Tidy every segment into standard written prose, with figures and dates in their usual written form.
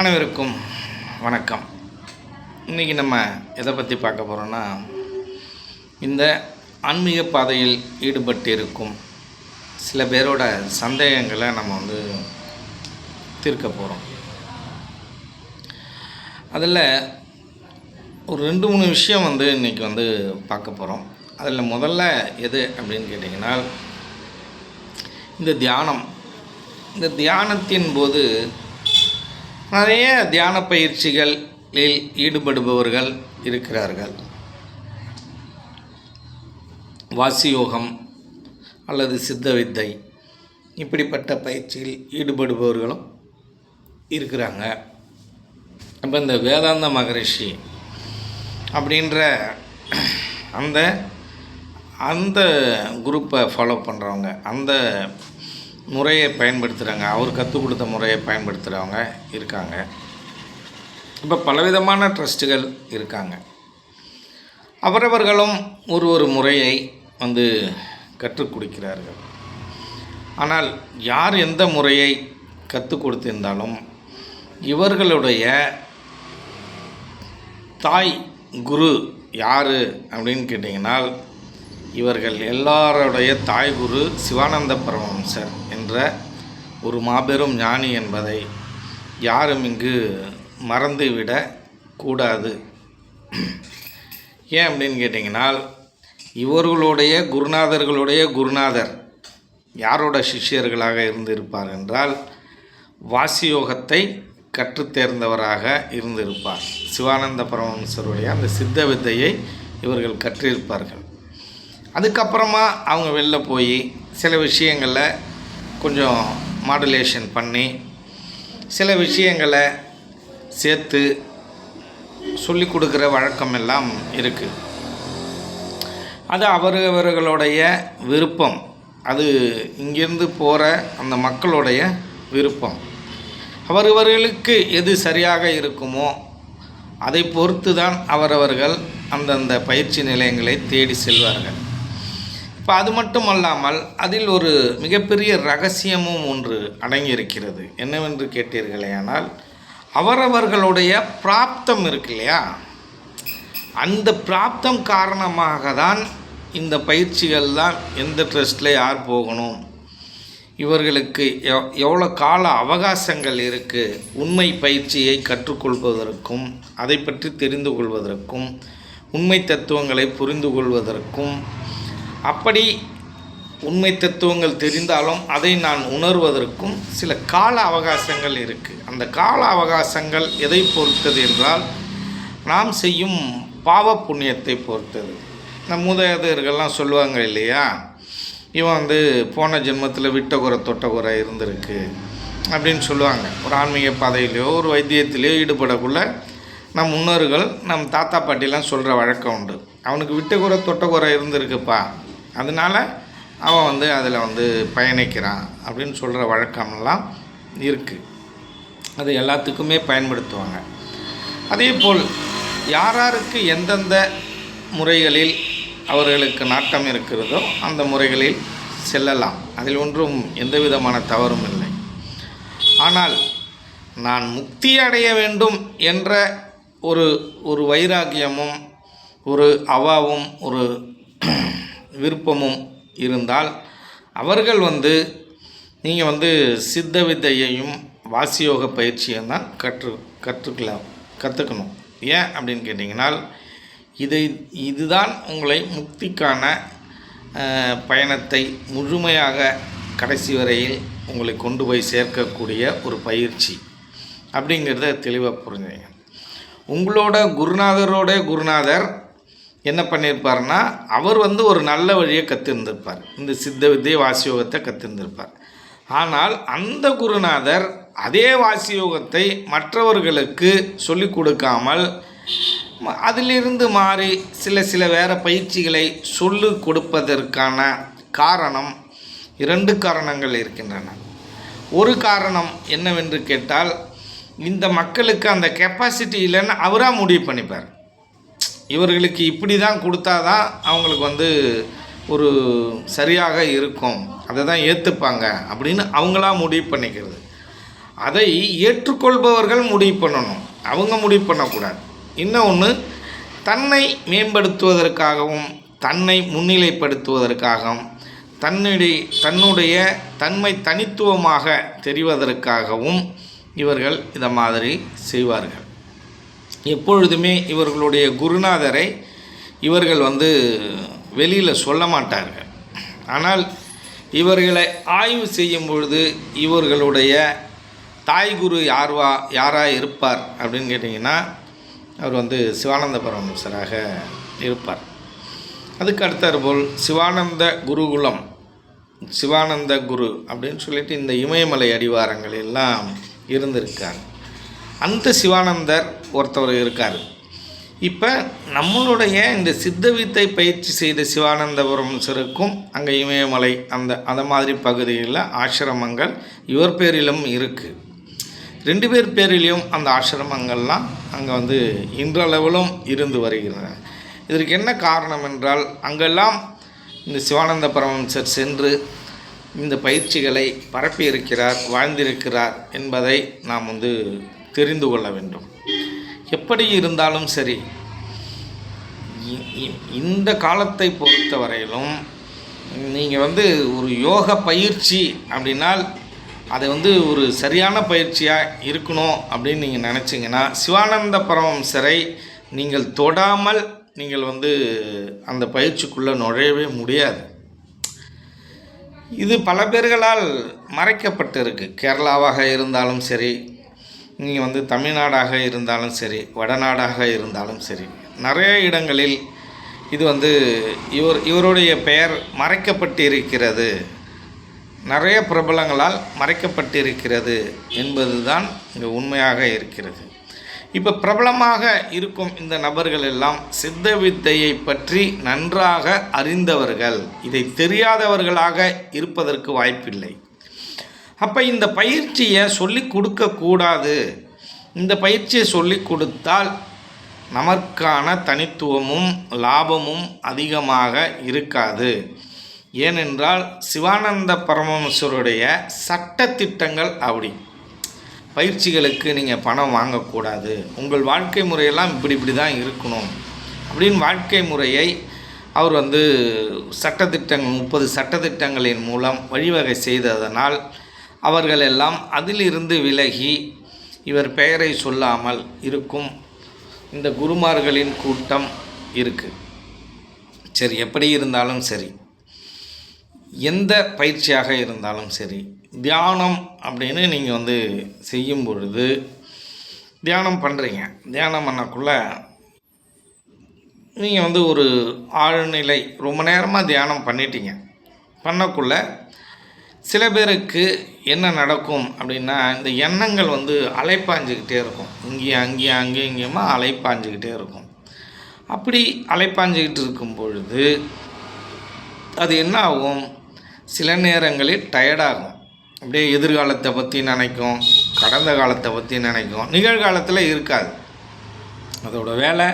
அனைவருக்கும் வணக்கம். இன்றைக்கி நம்ம எதை பற்றி பார்க்க போகிறோன்னா, இந்த ஆன்மீக பாதையில் ஈடுபட்டு இருக்கும் சில பேரோட சந்தேகங்களை நம்ம தீர்க்க போகிறோம். அதில் ஒரு 2-3 விஷயம் இன்றைக்கி பார்க்க போகிறோம். அதில் முதல்ல எது அப்படின்னு கேட்டிங்கன்னா, இந்த தியானத்தின் போது நிறைய தியான பயிற்சிகளில் ஈடுபடுபவர்கள் இருக்கிறார்கள். வாசியோகம் அல்லது சித்த வித்தை இப்படிப்பட்ட பயிற்சியில் ஈடுபடுபவர்களும் இருக்கிறாங்க. அப்போ இந்த வேதாந்த மகரிஷி அப்படின்ற அந்த குரூப்பை ஃபாலோ பண்ணுறவங்க, அந்த முறையை பயன்படுத்துகிறாங்க, அவர் கற்றுக் கொடுத்த முறையை பயன்படுத்துகிறவங்க இருக்காங்க. இப்போ பலவிதமான ட்ரஸ்ட்டுகள் இருக்காங்க. அவரவர்களும் ஒரு முறையை கற்றுக் கொடுக்கிறார்கள். ஆனால் யார் எந்த முறையை கற்றுக் கொடுத்திருந்தாலும் இவர்களுடைய தாய் குரு யார் அப்படின்னு கேட்டிங்கனால், இவர்கள் எல்லாருடைய தாய் குரு சிவானந்த பரமஹம்சர் என்ற ஒரு மாபெரும் ஞானி என்பதை யாரும் இங்கு மறந்துவிடக் கூடாது. ஏன் அப்படின்னு கேட்டிங்கனால், இவர்களுடைய குருநாதர்களுடைய குருநாதர் யாரோட சிஷ்யர்களாக இருந்திருப்பார் என்றால், வாசியோகத்தை கற்றுத்தேர்ந்தவராக இருந்திருப்பார். சிவானந்த பரமஹம்சருடைய அந்த சித்த வித்தையை இவர்கள் கற்றிருப்பார்கள். அதுக்கப்புறமா அவங்க வெளில போய் சில விஷயங்களில் கொஞ்சம் மாடுலேஷன் பண்ணி சில விஷயங்களை சேர்த்து சொல்லி கொடுக்குற வழக்கம் எல்லாம் இருக்குது. அது அவரவர்களுடைய விருப்பம். அது இங்கேருந்து போகிற அந்த மக்களுடைய விருப்பம். அவரவர்களுக்கு எது சரியாக இருக்குமோ அதை பொறுத்து தான் அவரவர்கள் அந்தந்த பயிற்சி நிலையங்களை தேடி செல்வார்கள். இப்போ அது மட்டும் அல்லாமல் அதில் ஒரு மிகப்பெரிய ரகசியமும் ஒன்று அடங்கியிருக்கிறது. என்னவென்று கேட்டீர்களேயானால், அவரவர்களுடைய பிராப்தம் இருக்கு இல்லையா, அந்த பிராப்தம் காரணமாக தான் இந்த பயிற்சிகள்லாம் எந்த ட்ரஸ்ட்டில் யார் போகணும், இவர்களுக்கு எவ்வளோ கால அவகாசங்கள் இருக்குது, உண்மை பயிற்சியை கற்றுக்கொள்வதற்கும் அதை பற்றி தெரிந்து கொள்வதற்கும் உண்மை தத்துவங்களை புரிந்து கொள்வதற்கும், அப்படி உண்மை தத்துவங்கள் தெரிந்தாலும் அதை நான் உணர்வதற்கும் சில கால அவகாசங்கள் இருக்குது. அந்த கால அவகாசங்கள் எதை பொறுத்தது என்றால், நாம் செய்யும் பாவ புண்ணியத்தை பொறுத்தது. இந்த மூதாதையர்கள்லாம் சொல்லுவாங்க இல்லையா, இவன் போன ஜென்மத்தில் விட்டகுறை தொட்டகுறை இருந்திருக்கு அப்படின்னு சொல்லுவாங்க. ஒரு ஆன்மீக பாதையிலையோ ஒரு வைத்தியத்திலையோ ஈடுபடக்குள்ள நம் முன்னோர்கள் நம் தாத்தா பாட்டிலாம் சொல்கிற வழக்கம் உண்டு. அவனுக்கு விட்டகுறை தொட்டகுறை இருந்திருக்குப்பா, அதனால் அவன் அதில் பயணிக்கிறான் அப்படின்னு சொல்கிற வழக்கமெல்லாம் இருக்குது. அது எல்லாத்துக்குமே பயன்படுத்துவாங்க. அதே போல் யாராருக்கு எந்தெந்த முறைகளில் அவர்களுக்கு நாட்டம் இருக்கிறதோ அந்த முறைகளில் செல்லலாம். அதில் ஒன்றும் எந்த விதமான தவறும் இல்லை. ஆனால் நான் முக்தி அடைய வேண்டும் என்ற ஒரு வைராக்கியமும் ஒரு அவாவும் ஒரு விருப்பமும் இருந்தால் அவர்கள் நீங்கள் சித்த வித்தையையும் வாசியோக பயிற்சியும் தான் கற்றுக்கணும். ஏன் அப்படின்னு கேட்டிங்கனால், இதுதான் உங்களை முக்திக்கான பயணத்தை முழுமையாக கடைசி வரையில் உங்களை கொண்டு போய் சேர்க்கக்கூடிய ஒரு பயிற்சி அப்படிங்கிறத தெளிவாக புரிஞ்சுங்க. உங்களோட குருநாதர் என்ன பண்ணியிருப்பார்னா, அவர் ஒரு நல்ல வழியை கற்றுருந்துருப்பார், இந்த சித்த வித்தை வாசியோகத்தை கற்றுருந்துருப்பார். ஆனால் அந்த குருநாதர் அதே வாசியோகத்தை மற்றவர்களுக்கு சொல்லிக் கொடுக்காமல் அதிலிருந்து மாறி சில வேறு பயிற்சிகளை சொல்லிக் கொடுப்பதற்கான காரணம் 2 காரணங்கள் இருக்கின்றன. ஒரு காரணம் என்னவென்று கேட்டால், இந்த மக்களுக்கு அந்த கெப்பாசிட்டி இல்லைன்னு அவராக முடிவு பண்ணிப்பார். இவர்களுக்கு இப்படி தான் கொடுத்தா தான் அவங்களுக்கு ஒரு சரியாக இருக்கும், அதை தான் ஏற்றுப்பாங்க அப்படின்னு அவங்களா முடிவு பண்ணிக்கிறது. அதை ஏற்றுக்கொள்பவர்கள் முடிவு பண்ணணும், அவங்க முடிவு பண்ணக்கூடாது. இன்னொன்று, தன்னை மேம்படுத்துவதற்காகவும் தன்னை முன்னிலைப்படுத்துவதற்காகவும் தன்னுடைய தன்மை தனித்துவமாக தெரிவதற்காகவும் இவர்கள் இதை மாதிரி செய்வார்கள். எப்பொழுதுமே இவர்களுடைய குருநாதரை இவர்கள் வெளியில் சொல்ல மாட்டார்கள். ஆனால் இவர்களை ஆய்வு செய்யும் பொழுது இவர்களுடைய தாய் குரு யாராக இருப்பார் அப்படின்னு கேட்டிங்கன்னா, அவர் சிவானந்த பரமஹம்சராக இருப்பார். அதுக்கு அடுத்தாற்போல் சிவானந்த குருகுலம், சிவானந்த குரு அப்படின்னு சொல்லிட்டு இந்த இமயமலை அடிவாரங்கள் எல்லாம் இருந்திருக்காங்க. அந்த சிவானந்தர் ஒருத்தவர் இருக்கார். இப்போ நம்மளுடைய இந்த சித்த வித்தை பயிற்சி செய்த சிவானந்தபுரம் சிறுக்கும் அங்கே இமயமலை அந்த மாதிரி பகுதிகளில் ஆசிரமங்கள் இவர் பேரிலும் இருக்குது. 2 பேர் பேரிலையும் அந்த ஆசிரமங்கள்லாம் அங்கே இன்றளவிலும் இருந்து வருகின்றன. இதற்கு என்ன காரணம் என்றால், அங்கெல்லாம் இந்த சிவானந்த பரமஹம்சர் சென்று இந்த பயிற்சிகளை பரப்பியிருக்கிறார், வாழ்ந்திருக்கிறார் என்பதை நாம் தெரிந்து கொள்ள வேண்டும். எப்படி இருந்தாலும் சரி, இந்த காலத்தை பொறுத்த வரையிலும் நீங்கள் ஒரு யோக பயிற்சி அப்படின்னால் அது ஒரு சரியான பயிற்சியாக இருக்கணும் அப்படின்னு நீங்கள் நினச்சிங்கன்னா, சிவானந்த பரமஹம்சரை நீங்கள் தொடாமல் நீங்கள் அந்த பயிற்சிக்குள்ளே நுழையவே முடியாது. இது பல பேர்களால் மறைக்கப்பட்டு இருக்குது. கேரளாவாக இருந்தாலும் சரி, நீங்கள் தமிழ்நாடாக இருந்தாலும் சரி, வடநாடாக இருந்தாலும் சரி, நிறைய இடங்களில் இது இவருடைய பெயர் மறைக்கப்பட்டிருக்கிறது, நிறைய பிரபலங்களால் மறைக்கப்பட்டிருக்கிறது என்பது தான் இங்கே உண்மையாக இருக்கிறது. இப்போ பிரபலமாக இருக்கும் இந்த நபர்கள் எல்லாம் சித்த வித்தையை பற்றி நன்றாக அறிந்தவர்கள், இதை தெரியாதவர்களாக இருப்பதற்கு வாய்ப்பில்லை. அப்போ இந்த பயிற்சியை சொல்லி கொடுக்கக்கூடாது. இந்த பயிற்சியை சொல்லி கொடுத்தால் நமக்கான தனித்துவமும் லாபமும் அதிகமாக இருக்காது. ஏனென்றால் சிவானந்த பரமஹம்சருடைய சட்டத்திட்டங்கள் அப்படி. பயிற்சிகளுக்கு நீங்கள் பணம் வாங்கக்கூடாது, உங்கள் வாழ்க்கை முறையெல்லாம் இப்படி தான் இருக்கணும் அப்படின்னு வாழ்க்கை முறையை அவர் சட்டத்திட்டங்கள் 30 சட்டத்திட்டங்களின் மூலம் வழிவகை செய்ததனால் அவர்கள் எல்லாம் அதிலிருந்து விலகி இவர் பெயரை சொல்லாமல் இருக்கும் இந்த குருமார்களின் கூட்டம் இருக்குது. சரி, எப்படி இருந்தாலும் சரி, எந்த பயிற்சியாக இருந்தாலும் சரி, தியானம் அப்படின்னு நீங்கள் செய்யும் பொழுது தியானம் பண்ணுறீங்க. தியானம் பண்ணக்குள்ள நீங்கள் ஒரு ஆழ்நிலை ரொம்ப நேரமாக தியானம் பண்ணிட்டீங்க. பண்ணக்குள்ள சில பேருக்கு என்ன நடக்கும் அப்படின்னா, இந்த எண்ணங்கள் அலைப்பாஞ்சிக்கிட்டே இருக்கும். அங்கேயுமா அலைப்பாஞ்சிக்கிட்டே இருக்கும். அப்படி அலைப்பாஞ்சிக்கிட்டு இருக்கும் பொழுது அது என்ன ஆகும், சில நேரங்களில் டயர்டாகும். அப்படியே எதிர்காலத்தை பற்றி நினைக்கும், கடந்த காலத்தை பற்றி நினைக்கும், நிகழ்காலத்தில் இருக்காது. அதோட வேலை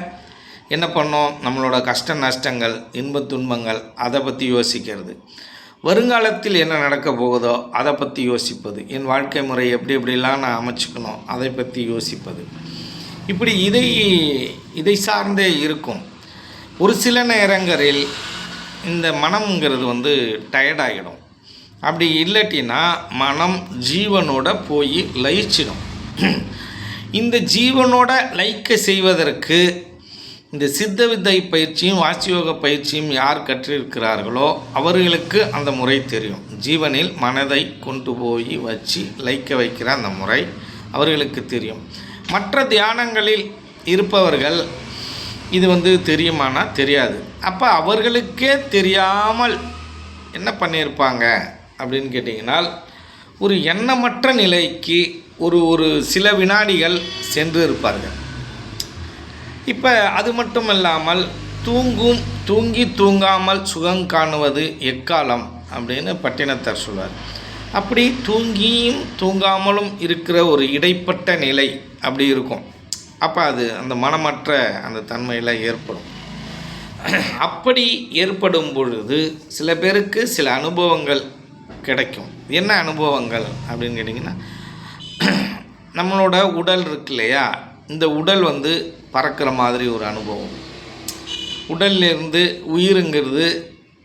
என்ன பண்ணோம், நம்மளோட கஷ்ட நஷ்டங்கள், இன்பத் துன்பங்கள், அதை பற்றி யோசிக்கிறது. வருங்காலத்தில் என்ன நடக்க போகுதோ அதை பற்றி யோசிப்பது. என் வாழ்க்கை முறை எப்படிலாம் நான் அமைச்சுக்கணும் அதை பற்றி யோசிப்பது. இப்படி இதை சார்ந்தே இருக்கும். ஒரு சில நேரங்களில் இந்த மனம்ங்கிறது டயர்டாகிடும். அப்படி இல்லாட்டினா மனம் ஜீவனோட போய் லயிச்சிடும். இந்த ஜீவனோட லயிக்க செய்வதற்கு இந்த சித்த வித்தை பயிற்சியும் வாசியோக பயிற்சியும் யார் கற்றிருக்கிறார்களோ அவர்களுக்கு அந்த முறை தெரியும். ஜீவனில் மனதை கொண்டு போய் வச்சு லயிக்க வைக்கிற அந்த முறை அவர்களுக்கு தெரியும். மற்ற தியானங்களில் இருப்பவர்கள் இது தெரியுமானா தெரியாது. அப்போ அவர்களுக்கே தெரியாமல் என்ன பண்ணியிருப்பாங்க அப்படின்னு கேட்டிங்கன்னா, ஒரு எண்ணமற்ற நிலைக்கு ஒரு சில வினாடிகள் சென்று இருப்பார்கள். இப்போ அது மட்டும் இல்லாமல் தூங்கி தூங்காமல் சுகம் காணுவது எக்காலம் அப்படின்னு பட்டினத்தார் சொல்வார். அப்படி தூங்கியும் தூங்காமலும் இருக்கிற ஒரு இடைப்பட்ட நிலை அப்படி இருக்கும். அப்போ அது அந்த மனமற்ற அந்த தன்மையில் ஏற்படும். அப்படி ஏற்படும் பொழுது சில பேருக்கு சில அனுபவங்கள் கிடைக்கும். என்ன அனுபவங்கள் அப்படின்னு கேட்டிங்கன்னா, நம்மளோட உடல் இருக்கு இல்லையா, இந்த உடல் வந்து பறக்கிற மாதிரி ஒரு அனுபவம். உடல்லேருந்து உயிருங்கிறது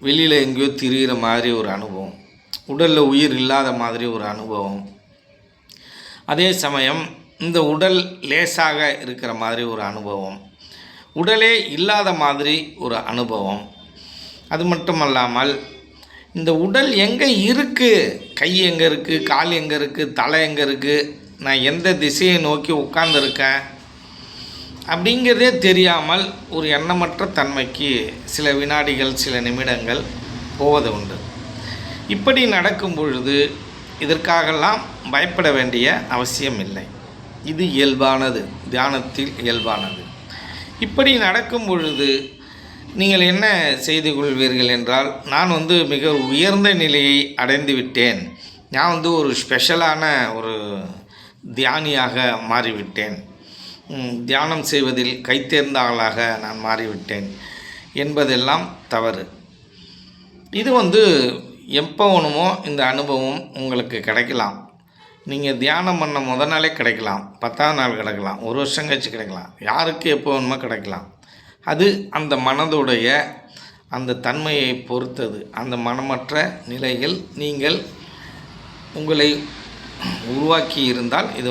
வெளியில் எங்கேயோ திரிகிற மாதிரி ஒரு அனுபவம். உடலில் உயிர் இல்லாத மாதிரி ஒரு அனுபவம். அதே சமயம் இந்த உடல் லேசாக இருக்கிற மாதிரி ஒரு அனுபவம். உடலே இல்லாத மாதிரி ஒரு அனுபவம். அது மட்டும் அல்லாமல் இந்த உடல் எங்கே இருக்குது, கை எங்கே இருக்குது, கால் எங்கே இருக்குது, தலை எங்கே இருக்குது, நான் எந்த திசையை நோக்கி உட்கார்ந்துருக்கேன் அப்படிங்கிறதே தெரியாமல் ஒரு எண்ணமற்ற தன்மைக்கு சில வினாடிகள் சில நிமிடங்கள் போவது உண்டு. இப்படி நடக்கும் பொழுது இதற்காகலாம் பயப்பட வேண்டிய அவசியம் இல்லை. இது இயல்பானது, தியானத்தில் இயல்பானது. இப்படி நடக்கும் பொழுது நீங்கள் என்ன செய்து கொள்வீர்கள் என்றால், நான் மிக உயர்ந்த நிலையை அடைந்து விட்டேன், நான் ஒரு ஸ்பெஷலான ஒரு தியானியாக மாறிவிட்டேன், தியானம் செய்வதில் கைத்தேர்ந்த ஆளாக நான் மாறிவிட்டேன் என்பதெல்லாம் தவறு. இது எப்போ வேணுமோ இந்த அனுபவம் உங்களுக்கு கிடைக்கலாம். நீங்கள் தியானம் பண்ண முதல் நாளே கிடைக்கலாம், 10ஆம் நாள் கிடைக்கலாம், ஒரு வருஷம் கழிச்சு கிடைக்கலாம், யாருக்கு எப்போ வேணுமோ கிடைக்கலாம். அது அந்த மனதுடைய அந்த தன்மையை பொறுத்தது. அந்த மனமற்ற நிலையில் நீங்கள் உங்களை உருவாக்கி இருந்தால் இது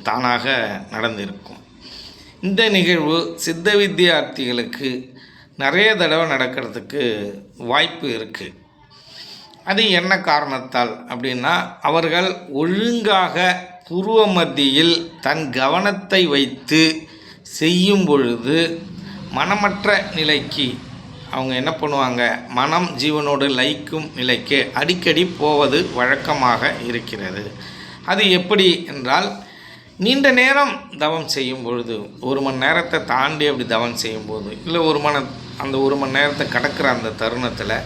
தானாக நடந்திருக்கும். இந்த நிகழ்வு சித்த வித்தியார்த்திகளுக்கு நிறைய தடவை நடக்கிறதுக்கு வாய்ப்பு இருக்குது. அது என்ன காரணத்தால் அப்படின்னா, அவர்கள் ஒழுங்காக புருவ மத்தியில் தன் கவனத்தை வைத்து செய்யும் பொழுது மனமற்ற நிலைக்கு அவங்க என்ன பண்ணுவாங்க, மனம் ஜீவனோடு லயிக்கும் நிலைக்கு அடிக்கடி போவது வழக்கமாக இருக்கிறது. அது எப்படி என்றால், நீண்ட நேரம் தவம் செய்யும் பொழுது, 1 மணி நேரத்தை தாண்டி அப்படி தவம் செய்யும்போது, இல்லை அந்த 1 மணி நேரத்தை கடக்கிற அந்த தருணத்தில்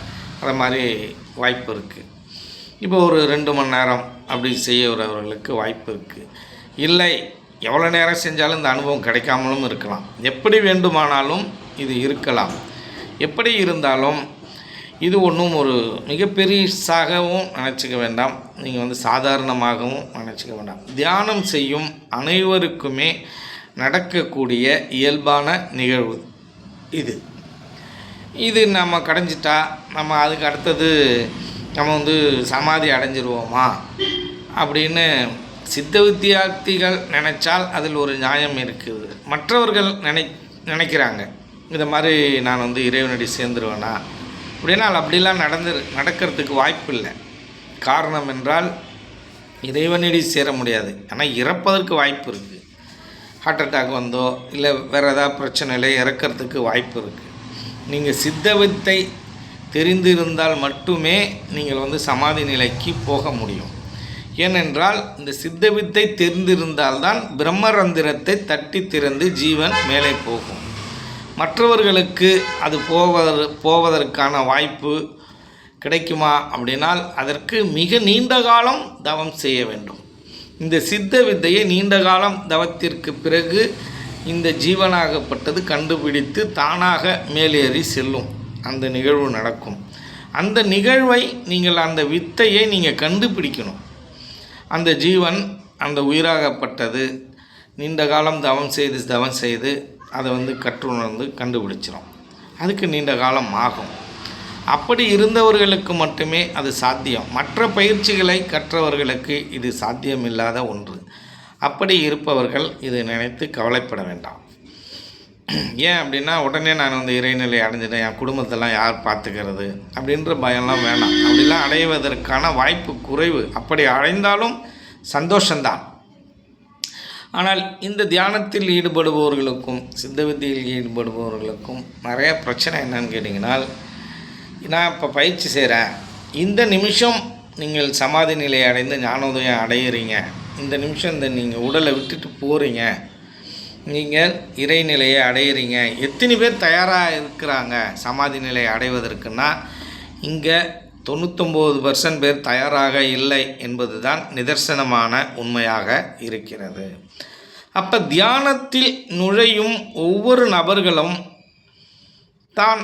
அது மாதிரி வாய்ப்பு இருக்குது. இப்போ ஒரு 2 மணி நேரம் அப்படி செய்யறவர்களுக்கு வாய்ப்பு இருக்குது. இல்லை, எவ்வளோ நேரம் செஞ்சாலும் இந்த அனுபவம் கிடைக்காமலும் இருக்கலாம். எப்படி வேண்டுமானாலும் இது இருக்கலாம். எப்படி இருந்தாலும் இது ஒன்றும் ஒரு மிகப்பெரியசாகவும் நினச்சிக்க வேண்டாம், நீங்கள் சாதாரணமாகவும் நினச்சிக்க வேண்டாம். தியானம் செய்யும் அனைவருக்குமே நடக்கக்கூடிய இயல்பான நிகழ்வு இது நம்ம கடைஞ்சிட்டா நம்ம அதுக்கு அடுத்தது நம்ம சமாதி அடைஞ்சிருவோமா அப்படின்னு சித்த வித்தியார்த்திகள் நினைச்சால் அதில் ஒரு நியாயம் இருக்குது. மற்றவர்கள் நினைக்கிறாங்க இதை மாதிரி நான் இறைவனடி சேர்ந்துருவேனா அப்படின்னா, அப்படிலாம் நடக்கிறதுக்கு வாய்ப்பு இல்லை. காரணம் என்றால் இறைவனடி சேர முடியாது. ஆனால் இறப்பதற்கு வாய்ப்பு இருக்குது. ஹார்ட் அட்டாக் வந்தோ இல்லை வேறு ஏதாவது பிரச்சனையில் இறக்கிறதுக்கு வாய்ப்பு இருக்குது. நீங்கள் சித்த வித்தை தெரிந்திருந்தால் மட்டுமே நீங்கள் சமாதி நிலைக்கு போக முடியும். ஏனென்றால் இந்த சித்த வித்தை தெரிந்திருந்தால்தான் பிரம்மரந்திரத்தை தட்டி திறந்து ஜீவன் மேலே போகும். மற்றவர்களுக்கு அது போவதற்கான வாய்ப்பு கிடைக்குமா அப்படின்னால் அதற்கு மிக நீண்ட காலம் தவம் செய்ய வேண்டும். இந்த சித்த வித்தையை நீண்ட காலம் தவத்திற்கு பிறகு இந்த ஜீவனாகப்பட்டது கண்டுபிடித்து தானாக மேலேறி செல்லும். அந்த நிகழ்வு நடக்கும். அந்த நிகழ்வை நீங்கள் அந்த வித்தையை நீங்கள் கண்டுபிடிக்கணும். அந்த ஜீவன் அந்த உயிராகப்பட்டது நீண்ட காலம் தவம் செய்து அதை கற்றுணர்ந்து கண்டுபிடிச்சிடும். அதுக்கு நீண்ட காலம் ஆகும். அப்படி இருந்தவர்களுக்கு மட்டுமே அது சாத்தியம். மற்ற பயிற்சிகளை கற்றவர்களுக்கு இது சாத்தியமில்லாத ஒன்று. அப்படி இருப்பவர்கள் இதை நினைத்து கவலைப்பட வேண்டாம். ஏன் அப்படின்னா, உடனே நான் இறைநிலை அடைஞ்சிட்டேன், என் குடும்பத்தெல்லாம் யார் பார்த்துக்கிறது அப்படின்ற பயம்லாம் வேண்டாம். அப்படிலாம் அடைவதற்கான வாய்ப்பு குறைவு. அப்படி அடைந்தாலும் சந்தோஷந்தான். ஆனால் இந்த தியானத்தில் ஈடுபடுபவர்களுக்கும் சித்த வித்தியில் ஈடுபடுபவர்களுக்கும் நிறைய பிரச்சனை என்னன்னு கேட்டிங்கனால், நான் இப்போ பயிற்சி செய்கிறேன், இந்த நிமிஷம் நீங்கள் சமாதி நிலையை அடைந்து ஞானோதயம் அடையிறீங்க, இந்த நிமிஷம் நீங்கள் உடலை விட்டுட்டு போகிறீங்க, நீங்கள் இறைநிலையை அடையிறீங்க. எத்தனை பேர் தயாராக இருக்கிறாங்க சமாதி நிலையை அடைவதற்குன்னா, இங்கே 99% பேர் தயாராக இல்லை என்பது தான் நிதர்சனமான உண்மையாக இருக்கிறது. அப்போ தியானத்தில் நுழையும் ஒவ்வொரு நபர்களும் தான்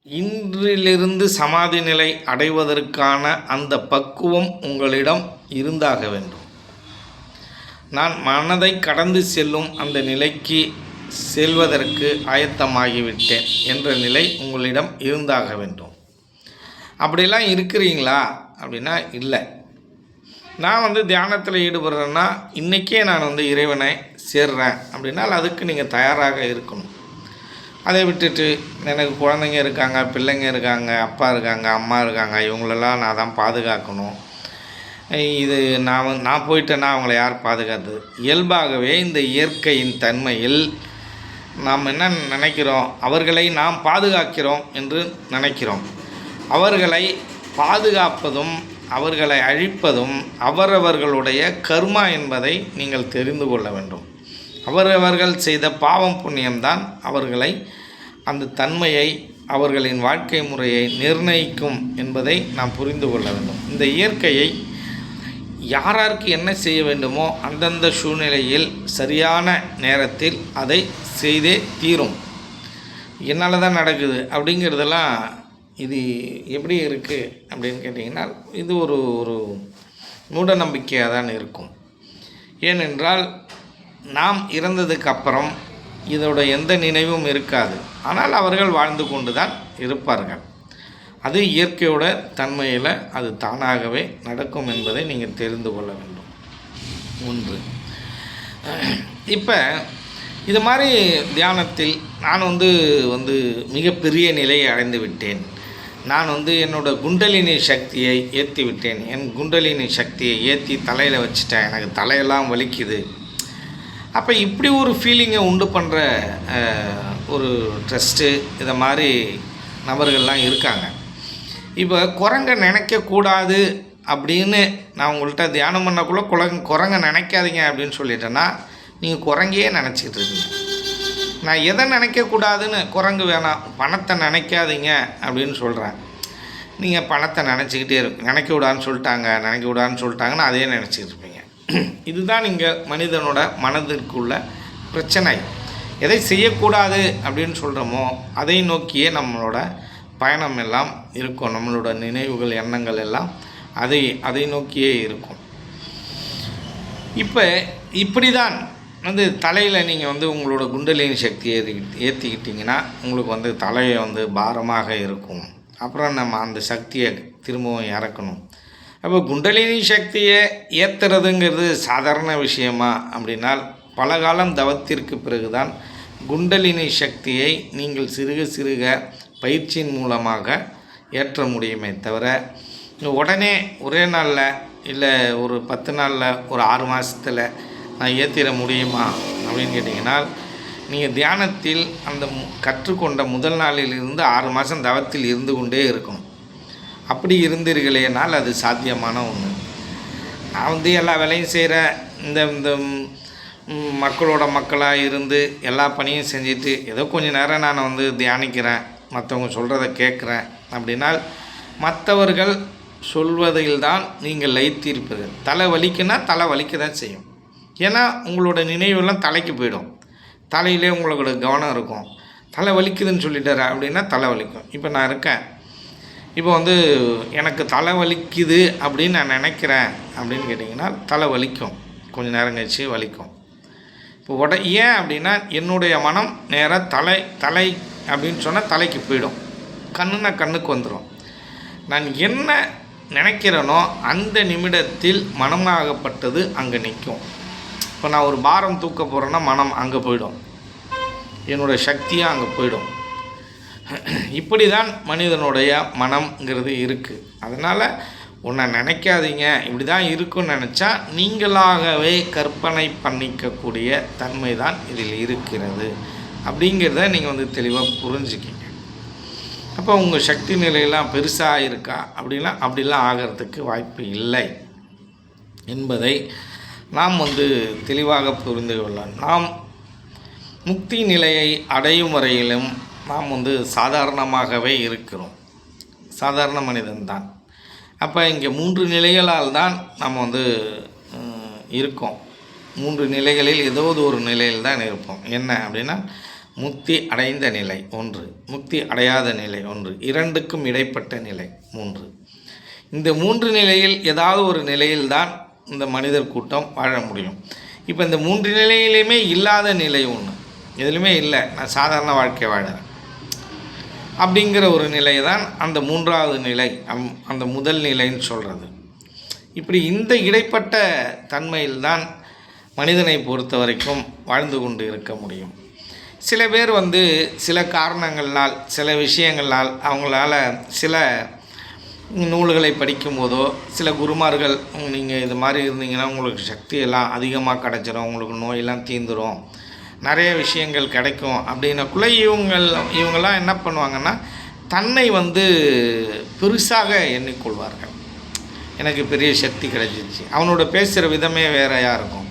இன்றிலிருந்து சமாதி நிலை அடைவதற்கான அந்த பக்குவம் உங்களிடம் இருந்தாக வேண்டும். நான் மனதை கடந்து செல்லும் அந்த நிலைக்கு செல்வதற்கு ஆயத்தமாகிவிட்டேன் என்ற நிலை உங்களிடம் இருந்தாக வேண்டும். அப்படிலாம் இருக்கிறீங்களா அப்படின்னா இல்லை. நான் தியானத்தில் ஈடுபடுறேன்னா இன்றைக்கே நான் இறைவனை சேர்றேன் அப்படின்னால் அதுக்கு நீங்கள் தயாராக இருக்கணும். அதை விட்டுட்டு எனக்கு குழந்தைங்க இருக்காங்க, பிள்ளைங்க இருக்காங்க, அப்பா இருக்காங்க, அம்மா இருக்காங்க, இவங்களெல்லாம் நான் தான் பாதுகாக்கணும், இது நான் போயிட்டேன்னா அவங்கள யார் பாதுகாத்தது? இயல்பாகவே இந்த இயற்கையின் தன்மையில் நாம் என்ன நினைக்கிறோம்? அவர்களை நாம் பாதுகாக்கிறோம் என்று நினைக்கிறோம். அவர்களை பாதுகாப்பதும் அவர்களை அழிப்பதும் அவரவர்களுடைய கர்மா என்பதை நீங்கள் தெரிந்து கொள்ள வேண்டும். அவரவர்கள் செய்த பாவம் புண்ணியம்தான் அவர்களை அந்த தன்மையை அவர்களின் வாழ்க்கை முறையை நிர்ணயிக்கும் என்பதை நாம் புரிந்து கொள்ள வேண்டும். இந்த இயற்கையை யாராருக்கு என்ன செய்ய வேண்டுமோ அந்தந்த சூழ்நிலையில் சரியான நேரத்தில் அதை செய்தே தீரும். என்னால் தான் நடக்குது அப்படிங்கிறதெல்லாம் இது எப்படி இருக்குது அப்படின்னு கேட்டிங்கன்னா இது ஒரு மூட நம்பிக்கையாக தான் இருக்கும். ஏனென்றால் நாம் இறந்ததுக்கு அப்புறம் இதோட எந்த நினைவும் இருக்காது. ஆனால் அவர்கள் வாழ்ந்து கொண்டு தான் இருப்பார்கள். அது இயற்கையோட தன்மையில் அது தானாகவே நடக்கும் என்பதை நீங்கள் தெரிந்து கொள்ள வேண்டும். ஒன்று. இப்போ இது மாதிரி தியானத்தில் நான் மிகப்பெரிய நிலையை அடைந்து விட்டேன், நான் என்னோடய குண்டலினி சக்தியை ஏற்றி விட்டேன், என் குண்டலினி சக்தியை ஏற்றி தலையில் வச்சுட்டேன், எனக்கு தலையெல்லாம் வலிக்குது. அப்போ இப்படி ஒரு ஃபீலிங்கை உண்டு பண்ணுற ஒரு ட்ரஸ்ட்டு இதை மாதிரி நபர்கள்லாம் இருக்காங்க. இப்போ குரங்க நினைக்கக்கூடாது அப்படின்னு நான் உங்கள்கிட்ட தியானம் பண்ணக்குள்ளே குரங்க நினைக்காதீங்க அப்படின்னு சொல்லிட்டேன்னா நீங்கள் குரங்கையே நினச்சிக்கிட்டு இருக்கீங்க. நான் எதை நினைக்கக்கூடாதுன்னு குரங்கு வேணாம், பணத்தை நினைக்காதீங்க அப்படின்னு சொல்கிறேன். நீங்கள் பணத்தை நினச்சிக்கிட்டே நினைக்க விடான்னு சொல்லிட்டாங்கன்னு அதையே நினச்சிக்கிட்டு இருப்பீங்க. இதுதான் இங்கே மனிதனோட மனதிற்குள்ள பிரச்சனை. எதை செய்யக்கூடாது அப்படின்னு சொல்கிறோமோ அதை நோக்கியே நம்மளோட பயணம் எல்லாம் இருக்கும். நம்மளோட நினைவுகள் எண்ணங்கள் எல்லாம் அதை நோக்கியே இருக்கும். இப்போ இப்படி தான் தலையில் நீங்கள் உங்களோட குண்டலினி சக்தியை ஏற்றிக்கிட்டிங்கன்னா உங்களுக்கு தலையை பாரமாக இருக்கும். அப்புறம் நம்ம அந்த சக்தியை திரும்பவும் இறக்கணும். அப்போ குண்டலினி சக்தியை ஏற்றுறதுங்கிறது சாதாரண விஷயமா அப்படின்னால் பல காலம் தவத்திற்கு பிறகுதான் குண்டலினி சக்தியை நீங்கள் சிறுக சிறுக பயிற்சியின் மூலமாக ஏற்ற முடியுமே தவிர உடனே ஒரே நாளில் இல்லை ஒரு 10 நாளில் ஒரு 6 மாதத்தில் நான் ஏற்றிட முடியுமா அப்படின்னு கேட்டிங்கன்னா நீங்கள் தியானத்தில் அந்த கற்றுக்கொண்ட முதல் நாளிலிருந்து 6 மாதம் தவத்தில் இருந்து கொண்டே இருக்கணும். அப்படி இருந்தீர்களேனால் அது சாத்தியமான ஒன்று. நான் எல்லா வேலையும் செய்கிற இந்த மக்களோட மக்களாக இருந்து எல்லா பணியும் செஞ்சுட்டு ஏதோ கொஞ்சம் நேரம் நான் தியானிக்கிறேன், மற்றவங்க சொல்கிறத கேட்குறேன் அப்படின்னால் மற்றவர்கள் சொல்வதில்தான் நீங்கள் லயித்திருப்பீர்கள். தலை வலிக்குன்னா தலை வலிக்க தான் செய்யும். ஏன்னா உங்களோட நினைவெல்லாம் தலைக்கு போயிடும். தலையிலே உங்களோட கவனம் இருக்கும். தலை வலிக்குதுன்னு சொல்லிட்டாரா அப்படின்னா தலை வலிக்கும். இப்போ நான் இருக்கேன், இப்போ எனக்கு தலை வலிக்குது அப்படின்னு நான் நினைக்கிறேன் அப்படின்னு கேட்டிங்கன்னா தலை வலிக்கும், கொஞ்சம் நேரம் கழிச்சு வலிக்கும். இப்போ ஏன் அப்படின்னா என்னுடைய மனம் நேராக தலை அப்படின்னு சொன்னால் தலைக்கு போயிடும், கண்ணுன்னா கண்ணுக்கு வந்துடும். நான் என்ன நினைக்கிறேனோ அந்த நிமிடத்தில் மனமாகப்பட்டது அங்கே நிற்கும். இப்போ நான் ஒரு பாரம் தூக்க போகிறேன்னா மனம் அங்கே போயிடும், என்னோடய சக்தியாக அங்கே போயிடும். இப்படி தான் மனிதனுடைய மனம்ங்கிறது இருக்குது. அதனால் உன்னை நினைக்காதீங்க, இப்படி தான் இருக்குன்னு நினச்சா நீங்களாகவே கற்பனை பண்ணிக்கக்கூடிய தன்மை தான் இதில் இருக்கிறது அப்படிங்கிறத நீங்கள் தெளிவாக புரிஞ்சுக்கிங்க. அப்போ உங்கள் சக்தி நிலையெல்லாம் பெருசாக இருக்கா அப்படிலாம் ஆகிறதுக்கு வாய்ப்பு இல்லை என்பதை நாம் தெளிவாக புரிந்து கொள்ளலாம். நாம் முக்தி நிலையை அடையும் வரையிலும் நாம் சாதாரணமாகவே இருக்கிறோம், சாதாரண மனிதன்தான். அப்போ இங்கே 3 நிலைகளால் தான் நாம் இருக்கோம். 3 நிலைகளில் ஏதோ ஒரு நிலையில் தான் இருப்போம். என்ன அப்படின்னா முக்தி அடைந்த நிலை 1, முக்தி அடையாத நிலை 1, 2க்கும் இடைப்பட்ட நிலை 3. இந்த 3 நிலையில் ஏதாவது ஒரு நிலையில் தான் இந்த மனிதர் கூட்டம் வாழ முடியும். இப்போ இந்த 3 நிலையிலையுமே இல்லாத நிலை ஒன்று, எதுலையுமே இல்லை, நான் சாதாரண வாழ்க்கை வாழறேன் அப்படிங்கிற ஒரு நிலை தான் அந்த 3வது நிலை, அந்த முதல் நிலைன்னு சொல்கிறது. இப்படி இந்த இடைப்பட்ட தன்மையில்தான் மனிதனை பொறுத்த வரைக்கும் வாழ்ந்து கொண்டு இருக்க முடியும். சில பேர் சில காரணங்களால், சில விஷயங்களால், அவங்களால சில நூல்களை படிக்கும்போதோ, சில குருமார்கள் நீங்கள் இது மாதிரி இருந்தீங்கன்னா உங்களுக்கு சக்தியெல்லாம் அதிகமாக கிடச்சிரும், உங்களுக்கு நோயெல்லாம் தீர்ந்துடும், நிறைய விஷயங்கள் கிடைக்கும் அப்படின்னக்குள்ளே இவங்கெல்லாம் என்ன பண்ணுவாங்கன்னா, தன்னை பெருசாக எண்ணிக்கொள்வார்கள். எனக்கு பெரிய சக்தி கிடைச்சிருச்சு. அவனோட பேசுகிற விதமே வேறையாக இருக்கும்.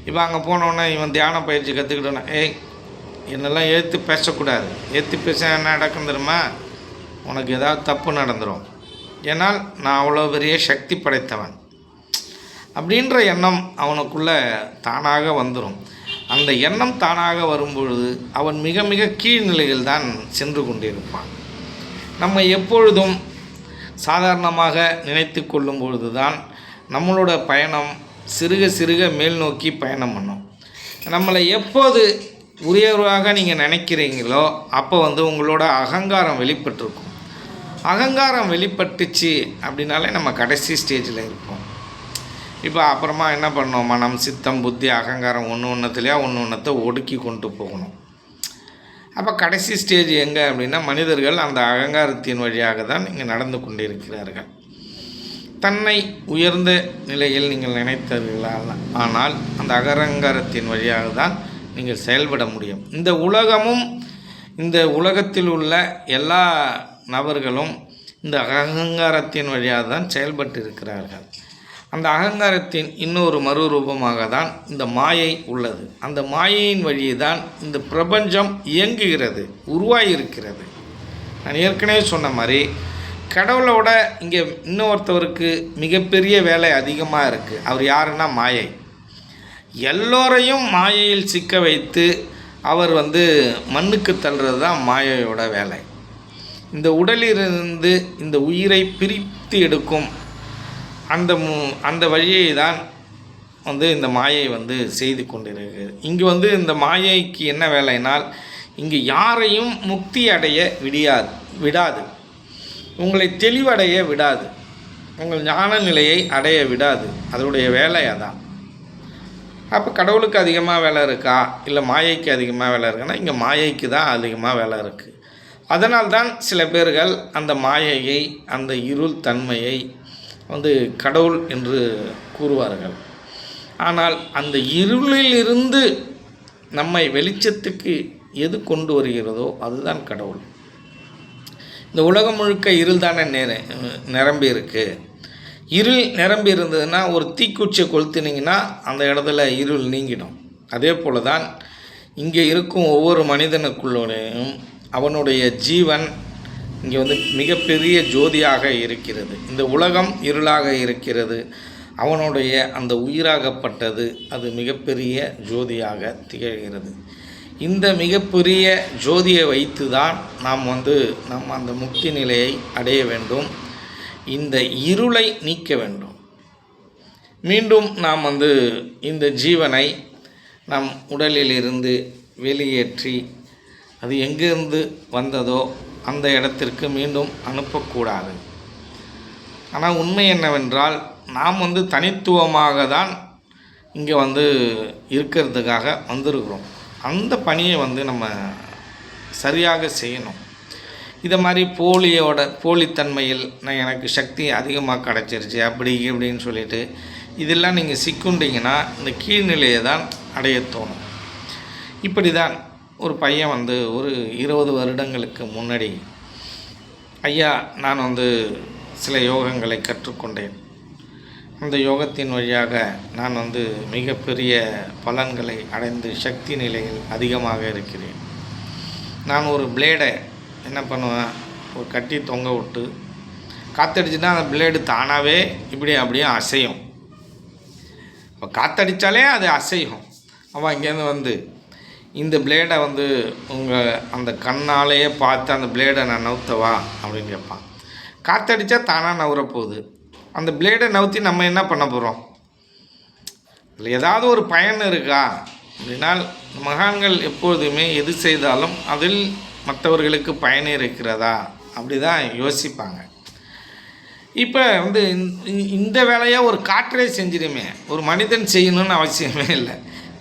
இப்போ அங்கே போனோன்னே இவன் தியான பயிற்சி கற்றுக்கிட்டோன்னா, என்னெல்லாம் ஏற்று பேசக்கூடாது, ஏற்று பேச என்ன நடக்கும் தெரியுமா, உனக்கு ஏதாவது தப்பு நடந்துடும், ஏன்னால் நான் அவ்வளோ பெரிய சக்தி படைத்தவன் அப்படின்ற எண்ணம் அவனுக்குள்ளே தானாக வந்துடும். அந்த எண்ணம் தானாக வரும்பொழுது அவன் மிக மிக கீழ்நிலையில் தான் சென்று கொண்டிருப்பான். நம்ம எப்பொழுதும் சாதாரணமாக நினைத்து கொள்ளும் பொழுது தான் நம்மளோட பயணம் சிறுக சிறுக மேல் நோக்கி பயணம் பண்ணும். நம்மளை எப்போது உரியவராக நீங்கள் நினைக்கிறீங்களோ அப்போ உங்களோட அகங்காரம் வெளிப்பட்டிருக்கும். அகங்காரம் வெளிப்பட்டுச்சு அப்படின்னாலே நம்ம கடைசி ஸ்டேஜில் இருப்போம். இப்போ அப்புறமா என்ன பண்ணோம், மனம், சித்தம், புத்தி, அகங்காரம் ஒன்றுத்தை ஒடுக்கி கொண்டு போகணும். அப்போ கடைசி ஸ்டேஜ் எங்கே அப்படின்னா, மனிதர்கள் அந்த அகங்காரத்தின் வழியாக தான் இங்கே நடந்து கொண்டிருக்கிறார்கள். தன்னை உயர்ந்த நிலையில் நீங்கள் நினைத்தீர்களால் ஆனால் அந்த அகங்காரத்தின் வழியாக தான் நீங்கள் செயல்பட முடியும். இந்த உலகமும் இந்த உலகத்தில் உள்ள எல்லா நபர்களும் இந்த அகங்காரத்தின் வழியாக தான் செயல்பட்டு இருக்கிறார்கள். அந்த அகங்காரத்தின் இன்னொரு மறுரூபமாக தான் இந்த மாயை உள்ளது. அந்த மாயையின் வழியே தான் இந்த பிரபஞ்சம் இயங்குகிறது, உருவாகியிருக்கிறது. நான் ஏற்கனவே சொன்ன மாதிரி கடவுளோட இங்கே இன்னொருத்தவருக்கு மிகப்பெரிய வேலை அதிகமாக இருக்குது. அவர் யாருன்னா மாயை. எல்லோரையும் மாயையில் சிக்க வைத்து அவர் மண்ணுக்கு தள்ளுறது தான் மாயையோட வேலை. இந்த உடலிலிருந்து இந்த உயிரை பிரித்து எடுக்கும் அந்த வழியை தான் இந்த மாயை செய்து கொண்டிருக்கிறது. இங்கே இந்த மாயைக்கு என்ன வேலைனால், இங்கே யாரையும் முக்தி அடைய விடாது, உங்களை தெளிவடைய விடாது, உங்கள் ஞான நிலையை அடைய விடாது. அதனுடைய வேலை அதான். அப்போ கடவுளுக்கு அதிகமாக வேலை இருக்கா, இல்லை மாயைக்கு அதிகமாக வேலை இருக்குன்னா, இங்கே மாயைக்கு தான் அதிகமாக வேலை இருக்குது. அதனால்தான் சில பேர்கள் அந்த மாயையை, அந்த இருள் தன்மையை கடவுள் என்று கூறுவார்கள். ஆனால் அந்த இருளிலிருந்து நம்மை வெளிச்சத்துக்கு எது கொண்டு வருகிறதோ அதுதான் கடவுள். இந்த உலகம் முழுக்க இருள் தானே நிரம்பி இருக்குது. இருள் நிரம்பி இருந்ததுன்னா ஒரு தீக்குச்சியை கொளுத்தினீங்கன்னா அந்த இடத்துல இருள் நீங்கிடும். அதே போல் தான் இங்கே இருக்கும் ஒவ்வொரு மனிதனுக்குள்ளோடையும் அவனுடைய ஜீவன் இங்கே மிகப்பெரிய ஜோதியாக இருக்கிறது. இந்த உலகம் இருளாக இருக்கிறது, அவனுடைய அந்த உயிராகப்பட்டது அது மிகப்பெரிய ஜோதியாக திகழ்கிறது. இந்த மிகப்பெரிய ஜோதியை வைத்து தான் நாம் நம்ம அந்த முக்தி நிலையை அடைய வேண்டும். இந்த இருளை நீக்க வேண்டும். மீண்டும் நாம் இந்த ஜீவனை நம் உடலிலிருந்து வெளியேற்றி அது எங்கிருந்து வந்ததோ அந்த இடத்திற்கு மீண்டும் அனுப்பக்கூடாது. ஆனால் உண்மை என்னவென்றால், நாம் தனித்துவமாக தான் இங்கே இருக்கிறதுக்காக வந்திருக்கிறோம். அந்த பணியை நம்ம சரியாக செய்யணும். இதை மாதிரி போலித்தன்மையில் நான் எனக்கு சக்தி அதிகமாக கிடச்சிருச்சு அப்படி இப்படின்னு சொல்லிட்டு இதெல்லாம் நீங்கள் சிக்குண்டிங்கன்னா இந்த கீழ்நிலையை தான் அடைய தோணும். இப்படி தான் ஒரு பையன் ஒரு 20 வருடங்களுக்கு முன்னாடி, ஐயா நான் சில யோகங்களை கற்றுக்கொண்டேன், அந்த யோகத்தின் வழியாக நான் மிகப்பெரிய பலன்களை அடைந்து சக்தி நிலையில் அதிகமாக இருக்கிறேன். நான் ஒரு பிளேடை என்ன பண்ணுவேன், ஒரு கட்டி தொங்க விட்டு காற்றடிச்சுன்னா அந்த பிளேடு தானாகவே இப்படி அப்படியே அசையும். இப்போ காற்றடித்தாலே அது அசையும். அவன் இங்கேருந்து இந்த பிளேடை உங்கள் அந்த கண்ணாலேயே பார்த்து அந்த பிளேடை நான் நவுத்தவா அப்படின்னு கேட்பான். காற்றடித்தா தானாக நவுறப்போகுது. அந்த பிளேடை நவுத்தி நம்ம என்ன பண்ண போகிறோம்? இதில் ஏதாவது ஒரு பயன் இருக்கா அப்படின்னால் மகான்கள் எப்பொழுதுமே எது செய்தாலும் அதில் மற்றவர்களுக்கு பயன் இருக்கிறதா அப்படி தான் யோசிப்பாங்க. இப்போ வந்து இந்த வேலையை ஒரு காற்றே செஞ்சிடுமே, ஒரு மனிதன் செய்யணும்னு அவசியமே இல்லை.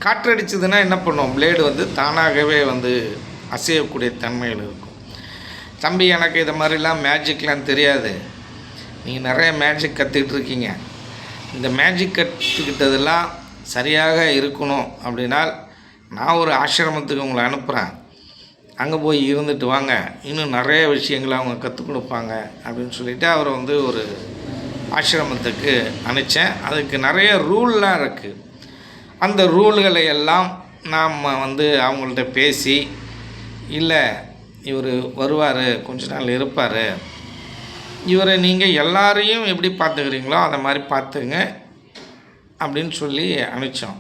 காற்றடிச்சதுன்னா என்ன பண்ணும், பிளேடு வந்து தானாகவே வந்து அசையக்கூடிய தன்மையில் இருக்கும். தம்பி எனக்கு இதை மாதிரிலாம் மேஜிக்லாம் தெரியாது, நீங்கள் நிறைய மேஜிக் கற்றுக்கிட்டு இருக்கீங்க, இந்த மேஜிக் கற்றுக்கிட்டதெல்லாம் சரியாக இருக்கணும் அப்படின்னால் நான் ஒரு ஆசிரமத்துக்கு உங்களை அனுப்புகிறேன், அங்கே போய் இருந்துட்டு வாங்க, இன்னும் நிறைய விஷயங்களை அவங்க கற்றுக் கொடுப்பாங்க அப்படின்னு சொல்லிவிட்டு அவரை வந்து ஒரு ஆசிரமத்துக்கு அனுப்பிச்சேன். அதுக்கு நிறைய ரூல்லாம் இருக்குது. அந்த ரூல்களை எல்லாம் நாம் வந்து அவங்கள்ட்ட பேசி, இல்லை இவர் வருவார், கொஞ்ச நாள் இருப்பார், இவரை நீங்கள் எல்லாரையும் எப்படி பார்த்துக்கிறீங்களோ அதை மாதிரி பார்த்துங்க அப்படின்னு சொல்லி அனுப்பிச்சோம்.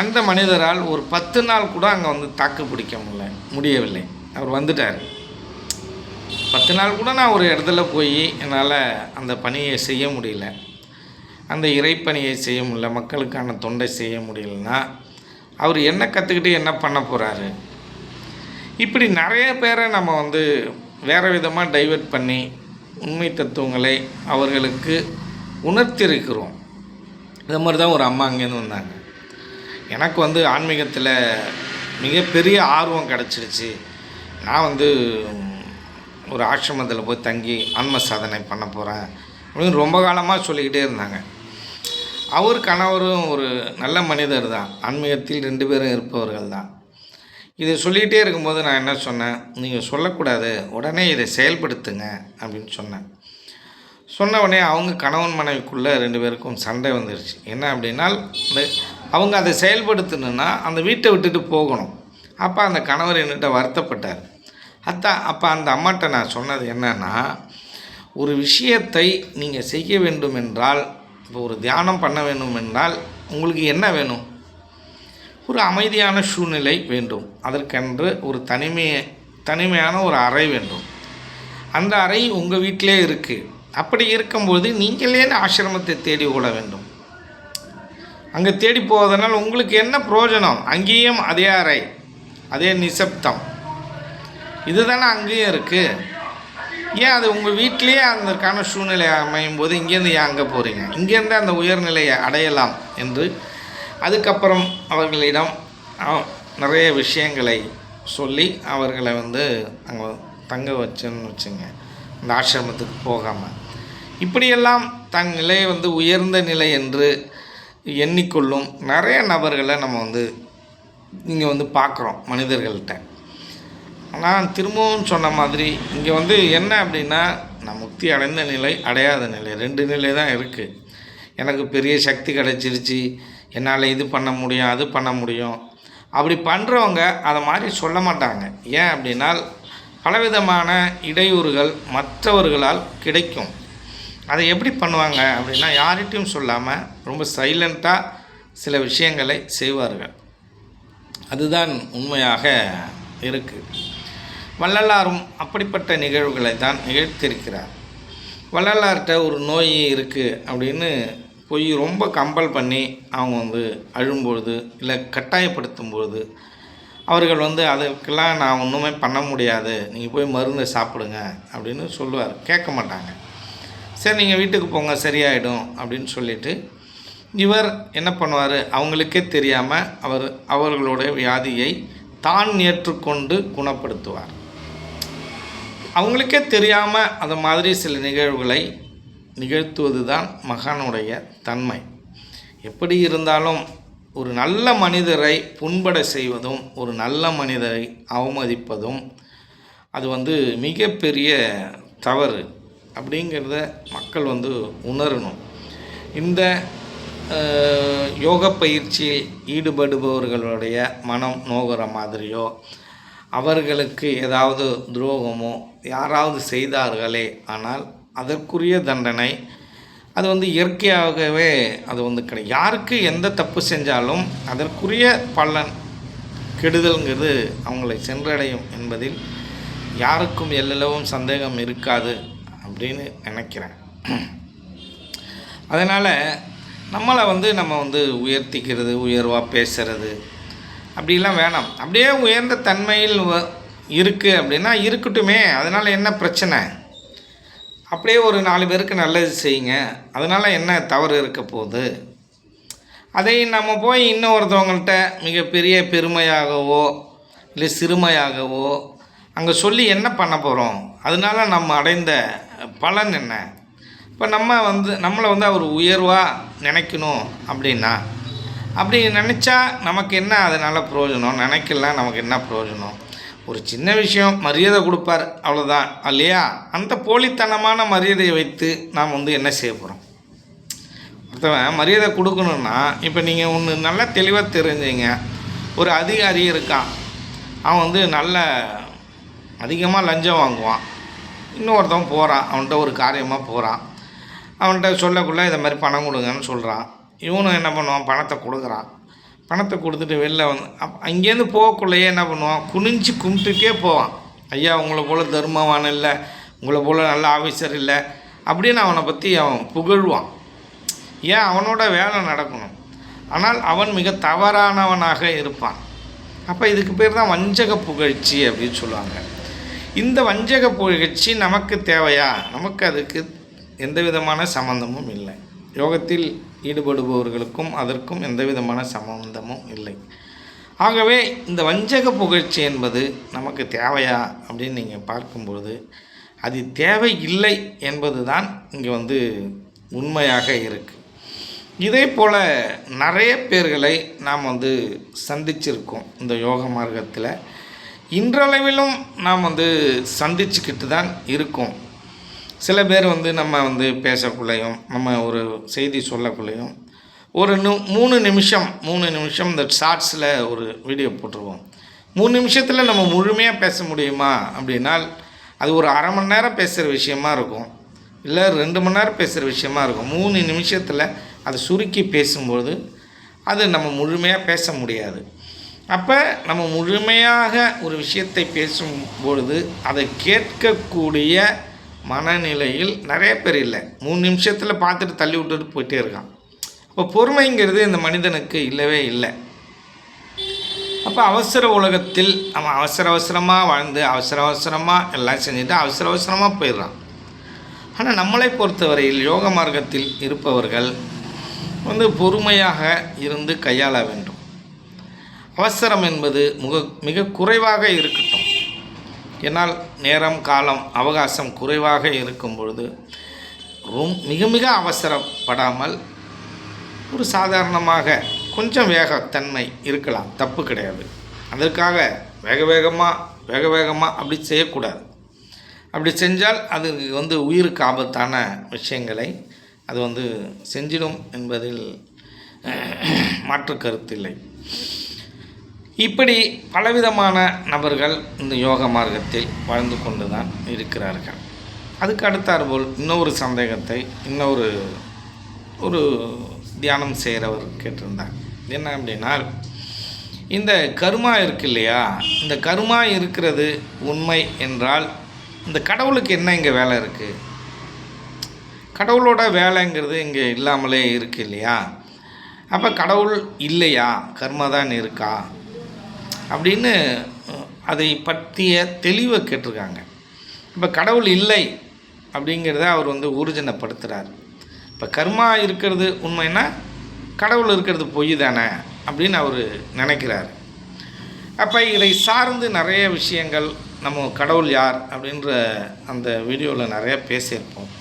அந்த மனிதரால் ஒரு 10 நாள் கூட அங்கே வந்து தாக்கு பிடிக்க முடியவில்லை. அவர் வந்துட்டார். 10 நாள் கூட நான் ஒரு இடத்துல போய் என்னால் அந்த பணியை செய்ய முடியல, அந்த இறைப்பணியை செய்ய முடியல, மக்களுக்கான தொண்டை செய்ய முடியலன்னா அவர் என்ன கற்றுக்கிட்டு என்ன பண்ண போகிறாரு? இப்படி நிறைய பேரை நம்ம வந்து வேறு விதமாக டைவர்ட் பண்ணி உண்மை தத்துவங்களை அவர்களுக்கு உணர்த்திருக்கிறோம். இந்த மாதிரி தான் ஒரு அம்மா அங்கேருந்து வந்தாங்க. எனக்கு வந்து ஆன்மீகத்தில் மிகப்பெரிய ஆர்வம் கிடச்சிருச்சு, நான் வந்து ஒரு ஆசிரமத்தில் போய் தங்கி ஆன்ம சாதனை பண்ண போகிறேன் அப்படின்னு ரொம்ப காலமாக சொல்லிக்கிட்டே இருந்தாங்க. அவர் கணவரும் ஒரு நல்ல மனிதர் தான், ஆன்மீகத்தில் 2 பேரும் இருப்பவர்கள் தான். இதை சொல்லிகிட்டே இருக்கும்போது நான் என்ன சொன்னேன், நீங்கள் சொல்லக்கூடாது, உடனே இதை செயல்படுத்துங்க அப்படின்னு சொன்னேன். சொன்ன உடனே அவங்க கணவன் மனைவிக்குள்ளே 2 பேருக்கும் சண்டை வந்துருச்சு. என்ன அப்படின்னால், அவங்க அதை செயல்படுத்தணுன்னா அந்த வீட்டை விட்டுட்டு போகணும். அப்போ அந்த கணவர் என்கிட்ட வருத்தப்பட்டார். அப்போ அந்த அம்மாட்ட நான் சொன்னது என்னன்னா, ஒரு விஷயத்தை நீங்கள் செய்ய வேண்டும் என்றால், இப்போ ஒரு தியானம் பண்ண வேண்டும் என்றால் உங்களுக்கு என்ன வேணும்? ஒரு அமைதியான சூழ்நிலை வேண்டும். அதற்கென்று ஒரு தனிமையான ஒரு அறை வேண்டும். அந்த அறை உங்கள் வீட்டிலே இருக்குது. அப்படி இருக்கும்போது நீங்களே ஆசிரமத்தை தேடி ஓட வேண்டும். அங்கே தேடி போவதனால் உங்களுக்கு என்ன பிரயோஜனம்? அங்கேயும் அதே அறை, அதே நிசப்தம், இதுதானே அங்கேயும் இருக்குது. ஏன் அது உங்கள் வீட்டிலேயே அதற்கான சூழ்நிலை அமையும் போது இங்கேருந்து ஏன் அங்கே போகிறீங்க? இங்கேருந்து அந்த உயர்நிலையை அடையலாம் என்று அதுக்கப்புறம் அவர்களிடம் நிறைய விஷயங்களை சொல்லி அவர்களை வந்து அங்கே தங்க வச்சுன்னு வச்சுங்க, அந்த ஆசிரமத்துக்கு போகாமல். இப்படியெல்லாம் தன் நிலையை வந்து உயர்ந்த நிலை என்று எண்ணிக்கொள்ளும் நிறைய நபர்களை நம்ம வந்து இங்கே வந்து பார்க்குறோம் மனிதர்கள்ட்ட. ஆனால் திரும்பவும் சொன்ன மாதிரி இங்கே வந்து என்ன அப்படின்னா, நான் முக்தி அடைந்த நிலை, அடையாத நிலை, 2 நிலை தான் இருக்குது. எனக்கு பெரிய சக்தி கிடச்சிருச்சு, என்னால் இது பண்ண முடியும், அது பண்ண முடியும், அப்படி பண்ணுறவங்க அதை மாதிரி சொல்ல மாட்டாங்க. ஏன் அப்படின்னா, பலவிதமான இடையூறுகள் மற்றவர்களால் கிடைக்கும். அதை எப்படி பண்ணுவாங்க அப்படின்னா, யார்கிட்டையும் சொல்லாமல் ரொம்ப சைலண்ட்டாக சில விஷயங்களை செய்வார்கள். அதுதான் உண்மையாக இருக்குது. வள்ளலாரும் அப்படிப்பட்ட நிகழ்வுகளை தான் நிகழ்த்தியிருக்கிறார். வள்ளலார்கிட்ட ஒரு நோய் இருக்குது அப்படின்னு போய் ரொம்ப கம்பல் பண்ணி அவங்க வந்து அழும்பொழுது, இல்லை கட்டாயப்படுத்தும்பொழுது அவர்கள் வந்து அதுக்கெல்லாம் நான் ஒன்றுமே பண்ண முடியாது, நீங்கள் போய் மருந்தை சாப்பிடுங்க அப்படின்னு சொல்லுவார். கேட்க மாட்டாங்க. சரி நீங்கள் வீட்டுக்கு போங்க சரியாயிடும் அப்படின்னு சொல்லிவிட்டு இவர் என்ன பண்ணுவார், அவங்களுக்கே தெரியாமல் அவர்களுடைய வியாதியை தான் ஏற்றுக்கொண்டு குணப்படுத்துவார். அவங்களுக்கே தெரியாமல் அந்த மாதிரி சில நிகழ்வுகளை நிகழ்த்துவது தான் மகானுடைய தன்மை. எப்படி இருந்தாலும் ஒரு நல்ல மனிதரை புண்பட செய்வதும், ஒரு நல்ல மனிதரை அவமதிப்பதும் அது வந்து மிகப்பெரிய தவறு அப்படிங்கிறத மக்கள் வந்து உணரணும். இந்த யோக பயிற்சியில் ஈடுபடுபவர்களுடைய மனம் நோகிற மாதிரியோ, அவர்களுக்கு ஏதாவது துரோகமோ யாராவது செய்தார்களே ஆனால் அதற்குரிய தண்டனை அது வந்து இயற்கையாகவே அது வந்து கிடைக்கும். யாருக்கு எந்த தப்பு செஞ்சாலும் அதற்குரிய பலன் கெடுதல்ங்கிறது அவங்களை சென்றடையும் என்பதில் யாருக்கும் எல்லளவும் சந்தேகம் இருக்காது அப்படின்னு நினைக்கிறேன். அதனால் நம்மளை வந்து நம்ம வந்து உயர்த்திக்கிறது, உயர்வாக பேசுகிறது அப்படிலாம் வேணாம். அப்படியே உயர்ந்த தன்மையில் இருக்குது அப்படின்னா இருக்கட்டுமே, அதனால் என்ன பிரச்சனை? அப்படியே ஒரு 4 பேருக்கு நல்லது செய்யுங்க, அதனால் என்ன தவறு இருக்க போகுது? அதை நம்ம போய் இன்னொருத்தவங்கள்ட்ட மிகப்பெரிய பெருமையாகவோ இல்லை சிறுமையாகவோ அங்கே சொல்லி என்ன பண்ண போகிறோம்? அதனால் நம்ம அடைந்த பலன் என்ன? இப்போ நம்மளை வந்து அவர் உயர்வாக நினைக்கணும் அப்படின்னா, அப்படி நினச்சா நமக்கு என்ன அதனால் பிரயோஜனம்? நினைக்கலாம் நமக்கு என்ன பிரயோஜனம்? ஒரு சின்ன விஷயம் மரியாதை கொடுப்பார், அவ்வளோதான் இல்லையா? அந்த போலித்தனமான மரியாதையை வைத்து நாம் வந்து என்ன செய்ய போகிறோம்? ஒருத்தவன் மரியாதை கொடுக்கணுன்னா, இப்போ நீங்கள் ஒன்று நல்லா தெளிவாக தெரிஞ்சுங்க. ஒரு அதிகாரி இருக்கான், அவன் வந்து நல்ல அதிகமாக லஞ்சம் வாங்குவான். இன்னொருத்தவன் போகிறான், அவன்கிட்ட ஒரு காரியமாக போகிறான், அவன்கிட்ட சொல்லக்குள்ளே இதை மாதிரி பணம் கொடுங்கன்னு சொல்கிறான். இவனும் என்ன பண்ணுவான்? பணத்தை கொடுக்குறான். பணத்தை கொடுத்துட்டு வெளில வந்து அங்கேருந்து போகக்குள்ளேயே என்ன பண்ணுவான்? குனிஞ்சு கும்பிட்டுட்டே போவான். ஐயா, உங்களை போல் தர்மவான் இல்லை, உங்களை போல் நல்ல ஆஃபீஸர் இல்லை அப்படின்னு அவனை பற்றி அவன் புகழ்வான். ஏன்? அவனோட வேலை நடக்கணும். ஆனால் அவன் மிக தவறானவனாக இருப்பான். அப்போ இதுக்கு பேர் தான் வஞ்சக புகழ்ச்சி அப்படின்னு சொல்லுவாங்க. இந்த வஞ்சக புகழ்ச்சி நமக்கு தேவையா? நமக்கு அதுக்கு எந்த விதமான சம்பந்தமும் இல்லை. யோகத்தில் ஈடுபடுபவர்களுக்கும் அதற்கும் எந்த விதமான சம்பந்தமும் இல்லை. ஆகவே இந்த வஞ்சக புகழ்ச்சி என்பது நமக்கு தேவையா அப்படின்னு நீங்கள் பார்க்கும்பொழுது அது தேவை இல்லை என்பது தான் இங்கே வந்து உண்மையாக இருக்குது. இதே போல் நிறைய பேர்களை நாம் வந்து சந்திச்சிருக்கோம் இந்த யோக மார்க்கத்தில். இன்றளவிலும் நாம் வந்து சந்திச்சுக்கிட்டு தான் இருக்கோம். சில பேர் வந்து நம்ம வந்து பேசக்குள்ளையும் நம்ம ஒரு செய்தி சொல்லக்குள்ளையும் ஒரு 3 நிமிஷம் இந்த ஷார்ட்ஸில் ஒரு வீடியோ போட்டுருவோம். 3 நிமிஷத்தில் நம்ம முழுமையாக பேச முடியுமா அப்படின்னால் அது ஒரு அரை மணி நேரம் பேசுகிற விஷயமா இருக்கும், இல்லை 2 மணி நேரம் பேசுகிற விஷயமா இருக்கும். 3 நிமிஷத்தில் அதை சுருக்கி பேசும்போது அது நம்ம முழுமையாக பேச முடியாது. அப்போ நம்ம முழுமையாக ஒரு விஷயத்தை பேசும்பொழுது அதை கேட்கக்கூடிய மனநிலையில் நிறைய பேர் இல்லை. 3 நிமிஷத்தில் பார்த்துட்டு தள்ளி விட்டுட்டு போயிட்டே இருக்கான். அப்போ பொறுமைங்கிறது இந்த மனிதனுக்கு இல்லவே இல்லை. அப்போ அவசர உலகத்தில் அவன் அவசரமாக வாழ்ந்து அவசரமாக எல்லாம் செஞ்சுட்டு அவசரமாக போயிடுறான். ஆனால் நம்மளை பொறுத்தவரையில் யோக மார்க்கத்தில் இருப்பவர்கள் வந்து பொறுமையாக இருந்து கையாள வேண்டும். அவசரம் என்பது மிக குறைவாக இருக்கட்டும். ஏன்னால் நேரம் காலம் அவகாசம் குறைவாக இருக்கும் பொழுது மிக அவசரப்படாமல் ஒரு சாதாரணமாக கொஞ்சம் வேகத்தன்மை இருக்கலாம், தப்பு கிடையாது. அதற்காக வேகமாக அப்படி செய்யக்கூடாது. அப்படி செஞ்சால் அது வந்து உயிருக்கு ஆபத்தான விஷயங்களை அது வந்து செஞ்சிடும் என்பதில் மாற்று கருத்தில்லை. இப்படி பலவிதமான நபர்கள் இந்த யோக மார்க்கத்தில் வாழ்ந்து கொண்டு தான் இருக்கிறார்கள். அதுக்கு அடுத்தாற்போல் இன்னொரு சந்தேகத்தை ஒரு தியானம் செய்கிறவர் கேட்டிருந்தார். என்ன அப்படின்னா, இந்த கர்மா இருக்கு இல்லையா, இந்த கர்மா இருக்கிறது உண்மை என்றால் இந்த கடவுளுக்கு என்ன இங்கே வேலை இருக்குது? கடவுளோட வேலைங்கிறது இங்கே இல்லாமலே இருக்குது இல்லையா? அப்போ கடவுள் இல்லையா, கர்மா தான் இருக்கா அப்படின்னு அதை பற்றிய தெளிவை கேட்டிருக்காங்க. இப்போ கடவுள் இல்லை அப்படிங்கிறத அவர் வந்து ஊர்ஜனப்படுத்துகிறார். இப்போ கர்மா இருக்கிறது உண்மைன்னா கடவுள் இருக்கிறது பொய் தானே அப்படின்னு அவர் நினைக்கிறார். அப்போ இதை சார்ந்து நிறைய விஷயங்கள் நம்ம கடவுள் யார் அப்படின்ற அந்த வீடியோவில் நிறைய பேசியிருப்போம்.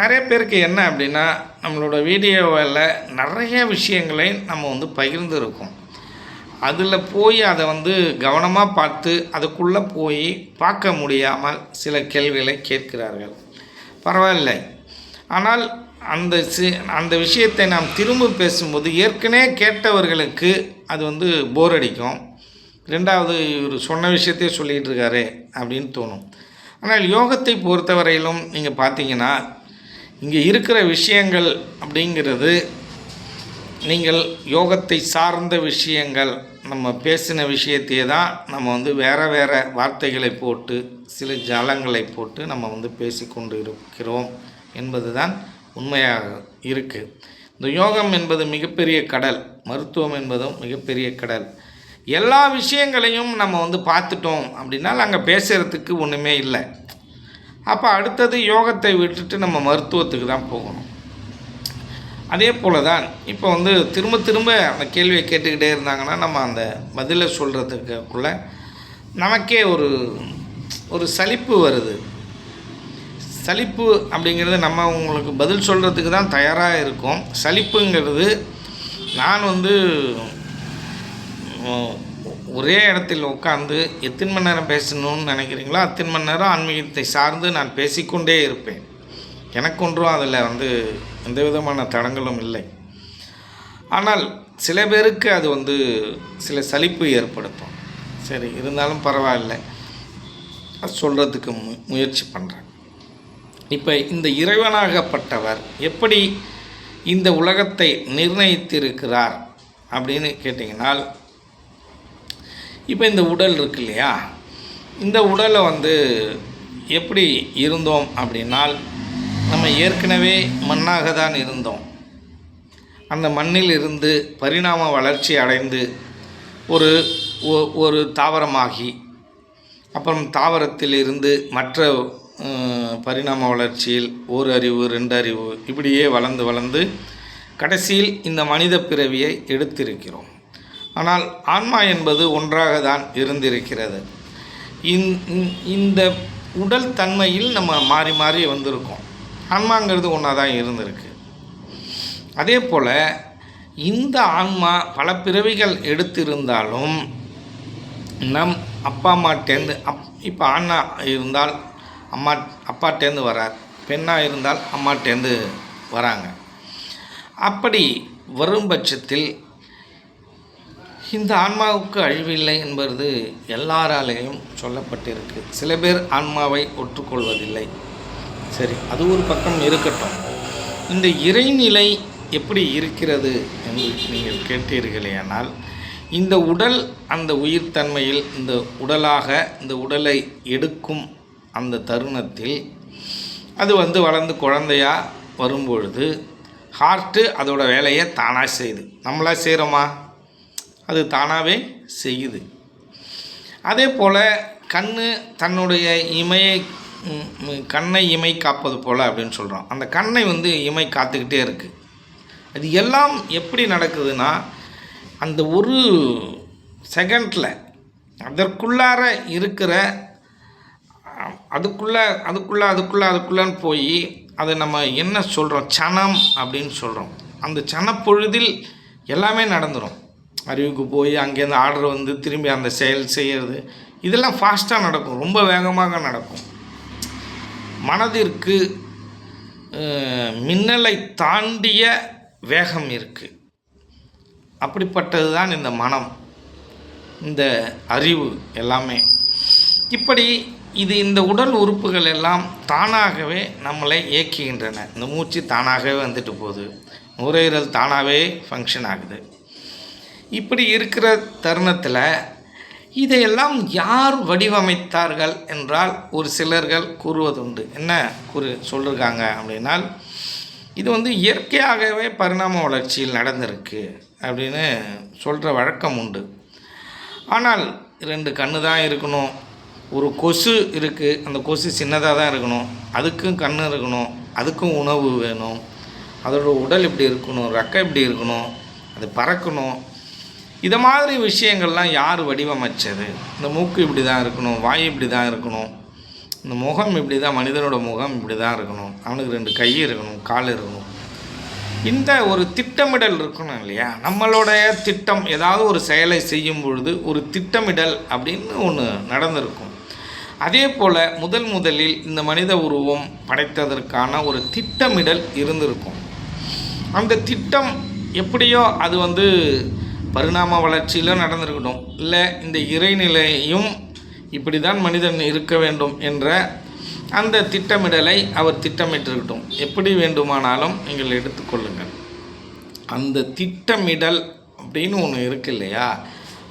நிறைய பேருக்கு என்ன அப்படின்னா, நம்மளோட வீடியோவில் நிறைய விஷயங்களை நம்ம வந்து பகிர்ந்துருக்கோம். அதில் போய் அதை வந்து கவனமாக பார்த்து அதுக்குள்ளே போய் பார்க்க முடியாமல் சில கேள்விகளை கேட்கிறார்கள். பரவாயில்லை. ஆனால் அந்த விஷயத்தை நாம் திரும்ப பேசும்போது ஏற்கனவே கேட்டவர்களுக்கு அது வந்து போர் அடிக்கும். ரெண்டாவது இவர் சொன்ன விஷயத்தையே சொல்லிகிட்டு இருக்காரு அப்படின்னு தோணும். ஆனால் யோகத்தை பொறுத்தவரையிலும் நீங்கள் பார்த்தீங்கன்னா இங்கே இருக்கிற விஷயங்கள் அப்படிங்கிறது நீங்கள் யோகத்தை சார்ந்த விஷயங்கள் நம்ம பேசின விஷயத்தையே தான் நம்ம வந்து வேறு வார்த்தைகளை போட்டு சில ஜாலங்களை போட்டு நம்ம வந்து பேசி கொண்டு இருக்கிறோம் என்பது தான் உண்மையாக இருக்குது. இந்த யோகம் என்பது மிகப்பெரிய கடல், மருத்துவம் என்பதும் மிகப்பெரிய கடல். எல்லா விஷயங்களையும் நம்ம வந்து பார்த்துட்டோம் அப்படின்னால் அங்கே பேசுகிறதுக்கு ஒன்றுமே இல்லை. அப்போ அடுத்தது யோகத்தை விட்டுட்டு நம்ம மருத்துவத்துக்கு தான் போகணும். அதே போல் தான் இப்போ வந்து திரும்ப திரும்ப அந்த கேள்வியை கேட்டுக்கிட்டே இருந்தாங்கன்னா நம்ம அந்த பதிலை சொல்கிறதுக்குள்ளே நமக்கே ஒரு சலிப்பு வருது. சலிப்பு அப்படிங்கிறது நம்ம உங்களுக்கு பதில் சொல்கிறதுக்கு தான் தயாராக இருக்கும். சலிப்புங்கிறது நான் வந்து ஒரே இடத்தில் உட்காந்து எத்தனை மணி நேரம் பேசணும்னு நினைக்கிறீங்களோ அத்தனை மணி நேரம் ஆன்மீகத்தை சார்ந்து நான் பேசிக்கொண்டே இருப்பேன். எனக்கு ஒன்றும் அதில் வந்து எந்த விதமான தடங்களும் இல்லை. ஆனால் சில பேருக்கு அது வந்து சில சலிப்பு ஏற்படுத்தும். சரி, இருந்தாலும் பரவாயில்லை, அது சொல்கிறதுக்கு முயற்சி பண்ணுறேன். இப்போ இந்த இறைவனாகப்பட்டவர் எப்படி இந்த உலகத்தை நிர்ணயித்திருக்கிறார் அப்படின்னு கேட்டிங்கனால், இப்போ இந்த உடல் இருக்கு இல்லையா, இந்த உடலை வந்து எப்படி இருந்தோம் அப்படின்னால், நம்ம ஏற்கனவே மண்ணாக தான் இருந்தோம். அந்த மண்ணில் இருந்து பரிணாம வளர்ச்சி அடைந்து ஒரு தாவரமாகி, அப்புறம் தாவரத்தில் இருந்து மற்ற பரிணாம வளர்ச்சியில் ஒரு அறிவு, 2 அறிவு, இப்படியே வளர்ந்து கடைசியில் இந்த மனித பிறவியை எடுத்திருக்கிறோம். ஆனால் ஆன்மா என்பது ஒன்றாக தான் இருந்திருக்கிறது. இந்த உடல் தன்மையில் நம்ம மாறி மாறி வந்திருக்கோம். ஆன்மாங்கிறது ஒன்றா தான் இருந்திருக்கு. அதே போல் இந்த ஆன்மா பல பிறவிகள் எடுத்திருந்தாலும் நம் அப்பா அம்மாட்டேருந்து இப்போ ஆணா இருந்தால் அப்பாட்டேருந்து வரார், பெண்ணாக இருந்தால் அம்மாட்டேருந்து வராங்க. அப்படி வரும் பட்சத்தில் இந்த ஆன்மாவுக்கு அழிவில்லை என்பது எல்லாராலேயும் சொல்லப்பட்டிருக்கு. சில பேர் ஆன்மாவை ஒற்றுக்கொள்வதில்லை. சரி, அது ஒரு பக்கம் இருக்கட்டும். இந்த இறைநிலை எப்படி இருக்கிறது என்று நீங்கள் கேட்டீர்களேயானால், இந்த உடல் அந்த உயிர்த்தன்மையில் இந்த உடலாக இந்த உடலை எடுக்கும் அந்த தருணத்தில் அது வந்து வளர்ந்து குழந்தையாக வரும்பொழுது ஹார்ட்டு அதோட வேலையை தானாக செய்யுது. நம்மளா செய்கிறோமா? அது தானாகவே செய்யுது. அதே போல் தன்னுடைய கண்ணை இமை காப்பது போல் அப்படின்னு சொல்கிறோம். அந்த கண்ணை வந்து இமை காத்துக்கிட்டே இருக்குது. அது எல்லாம் எப்படி நடக்குதுன்னா, அந்த ஒரு செகண்டில் அதற்குள்ளார இருக்கிற அதுக்குள்ளன்னு போய் அதை நம்ம என்ன சொல்கிறோம், சனம் அப்படின்னு சொல்கிறோம். அந்த சனப்பொழுதில் எல்லாமே நடந்துடும். அறிவுக்கு போய் அங்கேருந்து ஆர்டர் வந்து திரும்பி அந்த செயல் செய்கிறது, இதெல்லாம் ஃபாஸ்ட்டாக நடக்கும், ரொம்ப வேகமாக நடக்கும். மனதிற்கு மின்னலை தாண்டிய வேகம் இருக்குது. அப்படிப்பட்டது தான் இந்த மனம், இந்த அறிவு எல்லாமே. இப்படி இந்த உடல் உறுப்புகள் எல்லாம் தானாகவே நம்மளை இயக்குகின்றன. இந்த மூச்சு தானாகவே வந்துட்டு போகுது, நுரையீரல் தானாகவே ஃபங்க்ஷன் ஆகுது. இப்படி இருக்கிற தருணத்தில் இதையெல்லாம் யார் வடிவமைத்தார்கள் என்றால் ஒரு சிலர்கள் கூறுவதுண்டு. என்ன சொல்லியிருக்காங்க அப்படின்னால், இது வந்து இயற்கையாகவே பரிணாம வளர்ச்சியில் நடந்திருக்கு அப்படின்னு சொல்கிற வழக்கம் உண்டு. ஆனால் 2 கண்ணு தான் இருக்கணும், ஒரு கொசு இருக்குது, அந்த கொசு சின்னதாக தான் இருக்கணும், அதுக்கும் கண் இருக்கணும், அதுக்கும் உணவு வேணும், அதோட உடல் இப்படி இருக்கணும், ரெக்கை இப்படி இருக்கணும், அது பறக்கணும். இதை மாதிரி விஷயங்கள்லாம் யார் வடிவமைச்சது? இந்த மூக்கு இப்படி தான் இருக்கணும், வாய் இப்படி தான் இருக்கணும், இந்த முகம் இப்படி தான், மனிதனோட முகம் இப்படி தான் இருக்கணும், அவனுக்கு 2 கை இருக்கணும், கால் இருக்கணும். இந்த ஒரு திட்டமிடல் இருக்கணும் இல்லையா? நம்மளுடைய திட்டம், ஏதாவது ஒரு செயலை செய்யும் பொழுது ஒரு திட்டமிடல் அப்படின்னு ஒன்று நடந்திருக்கும். அதே போல் முதலில் இந்த மனித உருவம் படைத்ததற்கான ஒரு திட்டமிடல் இருந்திருக்கும். அந்த திட்டம் எப்படியோ அது வந்து பரிணாம வளர்ச்சியில் நடந்திருக்கட்டும், இல்லை இந்த இறைநிலையும் இப்படி தான் மனிதன் இருக்க வேண்டும் என்ற அந்த திட்டமிடலை அவர் திட்டமிட்டிருக்கட்டும். எப்படி வேண்டுமானாலும் நீங்கள் எடுத்துக்கொள்ளுங்கள். அந்த திட்டமிடல் அப்படின்னு ஒன்று இருக்கு இல்லையா?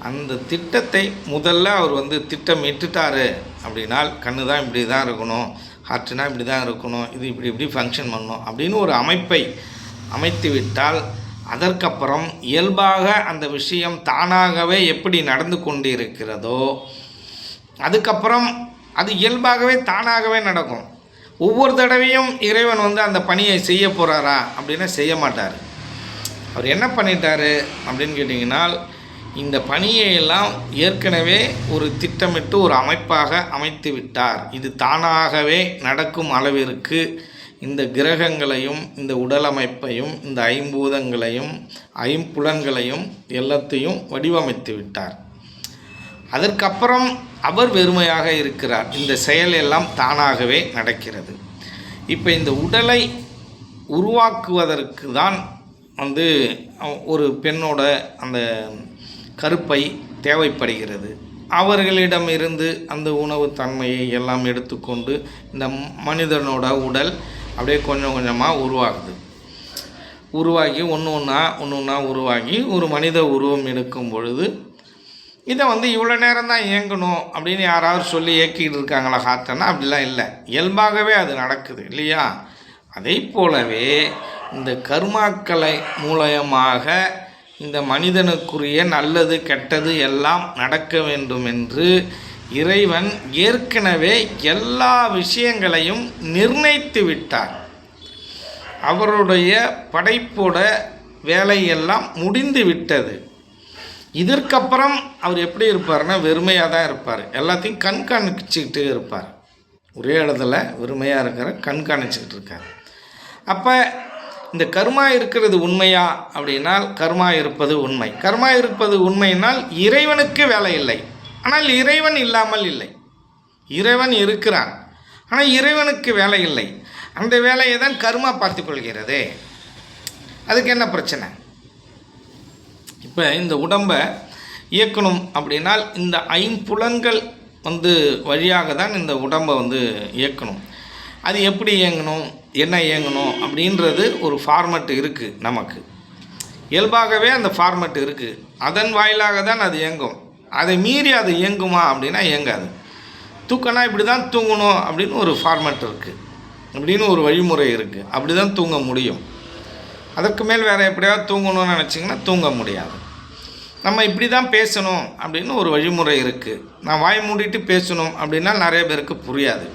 அந்த திட்டத்தை முதல்ல அவர் வந்து திட்டமிட்டுட்டார் அப்படின்னால், கண்ணு தான் இப்படி தான் இருக்கணும், ஹார்ட்டுனா இப்படி தான் இருக்கணும், இது இப்படி ஃபங்க்ஷன் பண்ணணும் அப்படின்னு ஒரு அமைப்பை அமைத்து விட்டால் அதற்கப்புறம் இயல்பாக அந்த விஷயம் தானாகவே எப்படி நடந்து கொண்டு இருக்கிறதோ அதுக்கப்புறம் அது இயல்பாகவே தானாகவே நடக்கும். ஒவ்வொரு தடவையும் இறைவன் அந்த பணியை செய்ய போகிறாரா அப்படின்னா செய்ய மாட்டார். அவர் என்ன பண்ணிட்டார் அப்படின்னு கேட்டிங்கன்னா, இந்த பணியையெல்லாம் ஏற்கனவே ஒரு திட்டமிட்டு ஒரு அமைப்பாக அமைத்து விட்டார். இது தானாகவே நடக்கும் அளவிற்கு இந்த கிரகங்களையும் இந்த உடல் அமைப்பையும் இந்த ஐம்பூதங்களையும் ஐம்புலன்களையும் எல்லாத்தையும் வடிவமைத்து விட்டார். அதற்கப்புறம் அவர் வெறுமையாக இருக்கிறார். இந்த செயல் எல்லாம் தானாகவே நடக்கிறது. இப்போ இந்த உடலை உருவாக்குவதற்கு தான் ஒரு பெண்ணோட அந்த கருப்பை தேவைப்படுகிறது. அவர்களிடமிருந்து அந்த உணவு தன்மையை எல்லாம் எடுத்துக்கொண்டு இந்த மனிதனோட உடல் அப்படியே கொஞ்சம் கொஞ்சமாக உருவாகி ஒன்று ஒன்றா உருவாகி ஒரு மனித உருவம் எடுக்கும் பொழுது இதை இவ்வளோ நேரம் தான் இயங்கணும் அப்படின்னு யாராவது சொல்லி இயக்கிட்டு இருக்காங்களா ஹார்ட்டன்னா? அப்படிலாம் இல்லை, இயல்பாகவே அது நடக்குது இல்லையா? அதே போலவே இந்த கர்மாக்களை மூலமாக இந்த மனிதனுக்குரிய நல்லது கெட்டது எல்லாம் நடக்க வேண்டும் என்று இறைவன் ஏற்கனவே எல்லா விஷயங்களையும் நிர்ணயித்து விட்டார். அவருடைய படைப்போட வேலையெல்லாம் முடிந்து விட்டது. இதற்கப்புறம் அவர் எப்படி இருப்பார்னா வெறுமையாக தான் இருப்பார். எல்லாத்தையும் கண்காணிச்சுக்கிட்டு இருப்பார். ஒரே இடத்துல வெறுமையாக இருக்கிற கண்காணிச்சுக்கிட்டு இருக்கார். அப்போ இந்த கர்மா இருக்கிறது உண்மையா அப்படின்னால் கர்மா இருப்பது உண்மை. கர்மா இருப்பது உண்மையினால் இறைவனுக்கு வேலை இல்லை. ஆனால் இறைவன் இல்லாமல் இல்லை. இறைவன் இருக்கிறான், ஆனால் இறைவனுக்கு வேலை இல்லை. அந்த வேலையை தான் கர்மா பார்த்து கொள்கிறதே. அதுக்கு என்ன பிரச்சனை? இப்போ இந்த உடம்பை இயக்கணும் அப்படின்னால் இந்த ஐம்புலன்கள் வழியாக தான் இந்த உடம்பை இயக்கணும். அது எப்படி இயங்கணும், என்ன இயங்கணும் அப்படின்றது ஒரு ஃபார்மெட் இருக்குது. நமக்கு இயல்பாகவே அந்த ஃபார்மெட் இருக்குது. அதன் வாயிலாக தான் அது இயங்கும். அதை மீறி அது இயங்குமா அப்படின்னா இயங்காது. தூக்கனா இப்படி தான் தூங்கணும் அப்படின்னு ஒரு ஃபார்மெட் இருக்குது, அப்படின்னு ஒரு வழிமுறை இருக்குது. அப்படி தான் தூங்க முடியும். அதற்கு மேல் வேறு எப்படியாவது தூங்கணும்னு நினச்சிங்கன்னா தூங்க முடியாது. நம்ம இப்படி தான் பேசணும் அப்படின்னு ஒரு வழிமுறை இருக்குது. நான் வாய் மூடிட்டு பேசணும் அப்படின்னா நிறைய பேருக்கு புரியாது.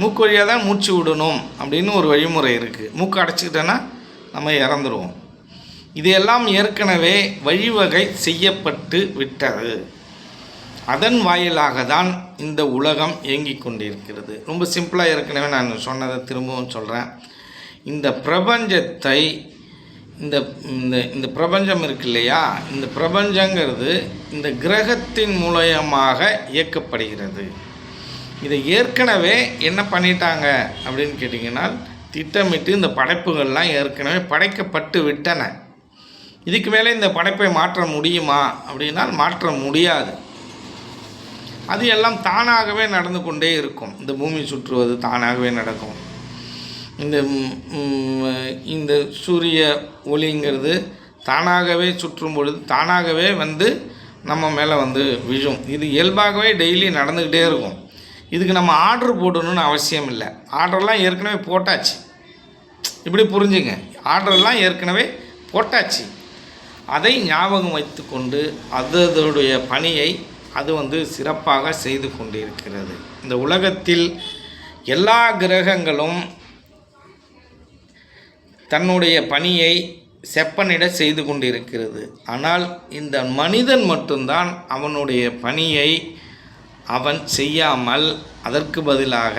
மூக்கு வழியாக தான் மூச்சு விடணும் அப்படின்னு ஒரு வழிமுறை இருக்குது. மூக்கு அடைச்சிக்கிட்டோன்னா நம்ம இறந்துடுவோம். இதையெல்லாம் ஏற்கனவே வழிவகை செய்யப்பட்டு விட்டது. அதன் வாயிலாக தான் இந்த உலகம் இயங்கிக் கொண்டிருக்கிறது. ரொம்ப சிம்பிளாக ஏற்கனவே நான் சொன்னதை திரும்பவும் சொல்கிறேன். இந்த பிரபஞ்சத்தை இந்த இந்த பிரபஞ்சம் இருக்கு இல்லையா, இந்த பிரபஞ்சங்கிறது இந்த கிரகத்தின் மூலமாக இயக்கப்படுகிறது. இதை ஏற்கனவே என்ன பண்ணிட்டாங்க அப்படின்னு கேட்டிங்கன்னா, திட்டமிட்டு இந்த படைப்புகள்லாம் ஏற்கனவே படைக்கப்பட்டு விட்டன. இதுக்கு மேலே இந்த படைப்பை மாற்ற முடியுமா அப்படின்னால் மாற்ற முடியாது. அது எல்லாம் தானாகவே நடந்து கொண்டே இருக்கும். இந்த பூமி சுற்றுவது தானாகவே நடக்கும். இந்த சூரிய ஒளிங்கிறது தானாகவே சுற்றும் பொழுது தானாகவே நம்ம மேலே விழும். இது இயல்பாகவே டெய்லி நடந்துக்கிட்டே இருக்கும். இதுக்கு நம்ம ஆர்டர் போடணும்னு அவசியம் இல்லை. ஆர்டர்லாம் ஏற்கனவே போட்டாச்சு. இப்படி புரிஞ்சுங்க, ஆர்டர்லாம் ஏற்கனவே போட்டாச்சு. அதை ஞாபகம் வைத்து கொண்டு அதனுடைய பணியை அது சிறப்பாக செய்து கொண்டிருக்கிறது. இந்த உலகத்தில் எல்லா கிரகங்களும் தன்னுடைய பணியை செப்பனிட செய்து கொண்டிருக்கிறது. ஆனால் இந்த மனிதன் மட்டும்தான் அவனுடைய பணியை அவன் செய்யாமல் அதற்கு பதிலாக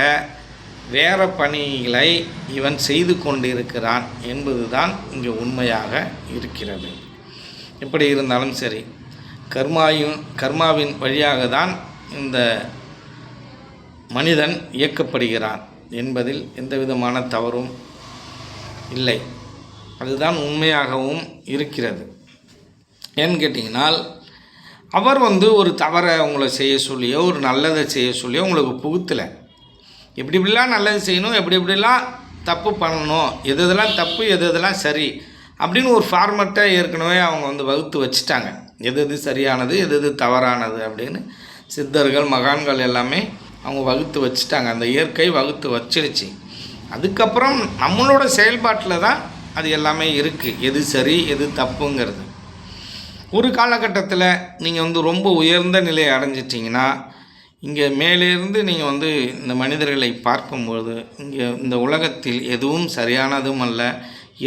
வேறு பணிகளை இவன் செய்து கொண்டிருக்கிறான் என்பதுதான் இங்கே உண்மையாக இருக்கிறது. எப்படி இருந்தாலும் சரி, கர்மாவின் வழியாக தான் இந்த மனிதன் இயக்கப்படுகிறான் என்பதில் எந்த விதமான தவறும் இல்லை. அதுதான் உண்மையாகவும் இருக்கிறது. ஏன்னு கேட்டிங்கனால், அவர் ஒரு தவறை உங்களை செய்ய சொல்லியோ ஒரு நல்லதை செய்ய சொல்லியோ உங்களுக்கு புகுத்தலை. எப்படி இப்படிலாம் நல்லது செய்யணும், எப்படி இப்படிலாம் தப்பு பண்ணணும், எது எதெல்லாம் தப்பு எது எதெல்லாம் சரி அப்படின்னு ஒரு ஃபார்மெட்டை ஏற்கனவே அவங்க வகுத்து வச்சுட்டாங்க. எது எது சரியானது எது எது தவறானது அப்படின்னு சித்தர்கள் மகான்கள் எல்லாமே அவங்க வகுத்து வச்சுட்டாங்க. அந்த இயற்கை வகுத்து வச்சிருச்சு. அதுக்கப்புறம் நம்மளோட செயல்பாட்டில் தான் அது எல்லாமே இருக்குது, எது சரி எது தப்புங்கிறது. ஒரு காலகட்டத்தில் நீங்கள் ரொம்ப உயர்ந்த நிலையை அடைஞ்சிட்டிங்கன்னா, இங்கே மேலேருந்து நீங்கள் இந்த மனிதர்களை பார்க்கும்போது இங்கே இந்த உலகத்தில் எதுவும் சரியானதும் அல்ல,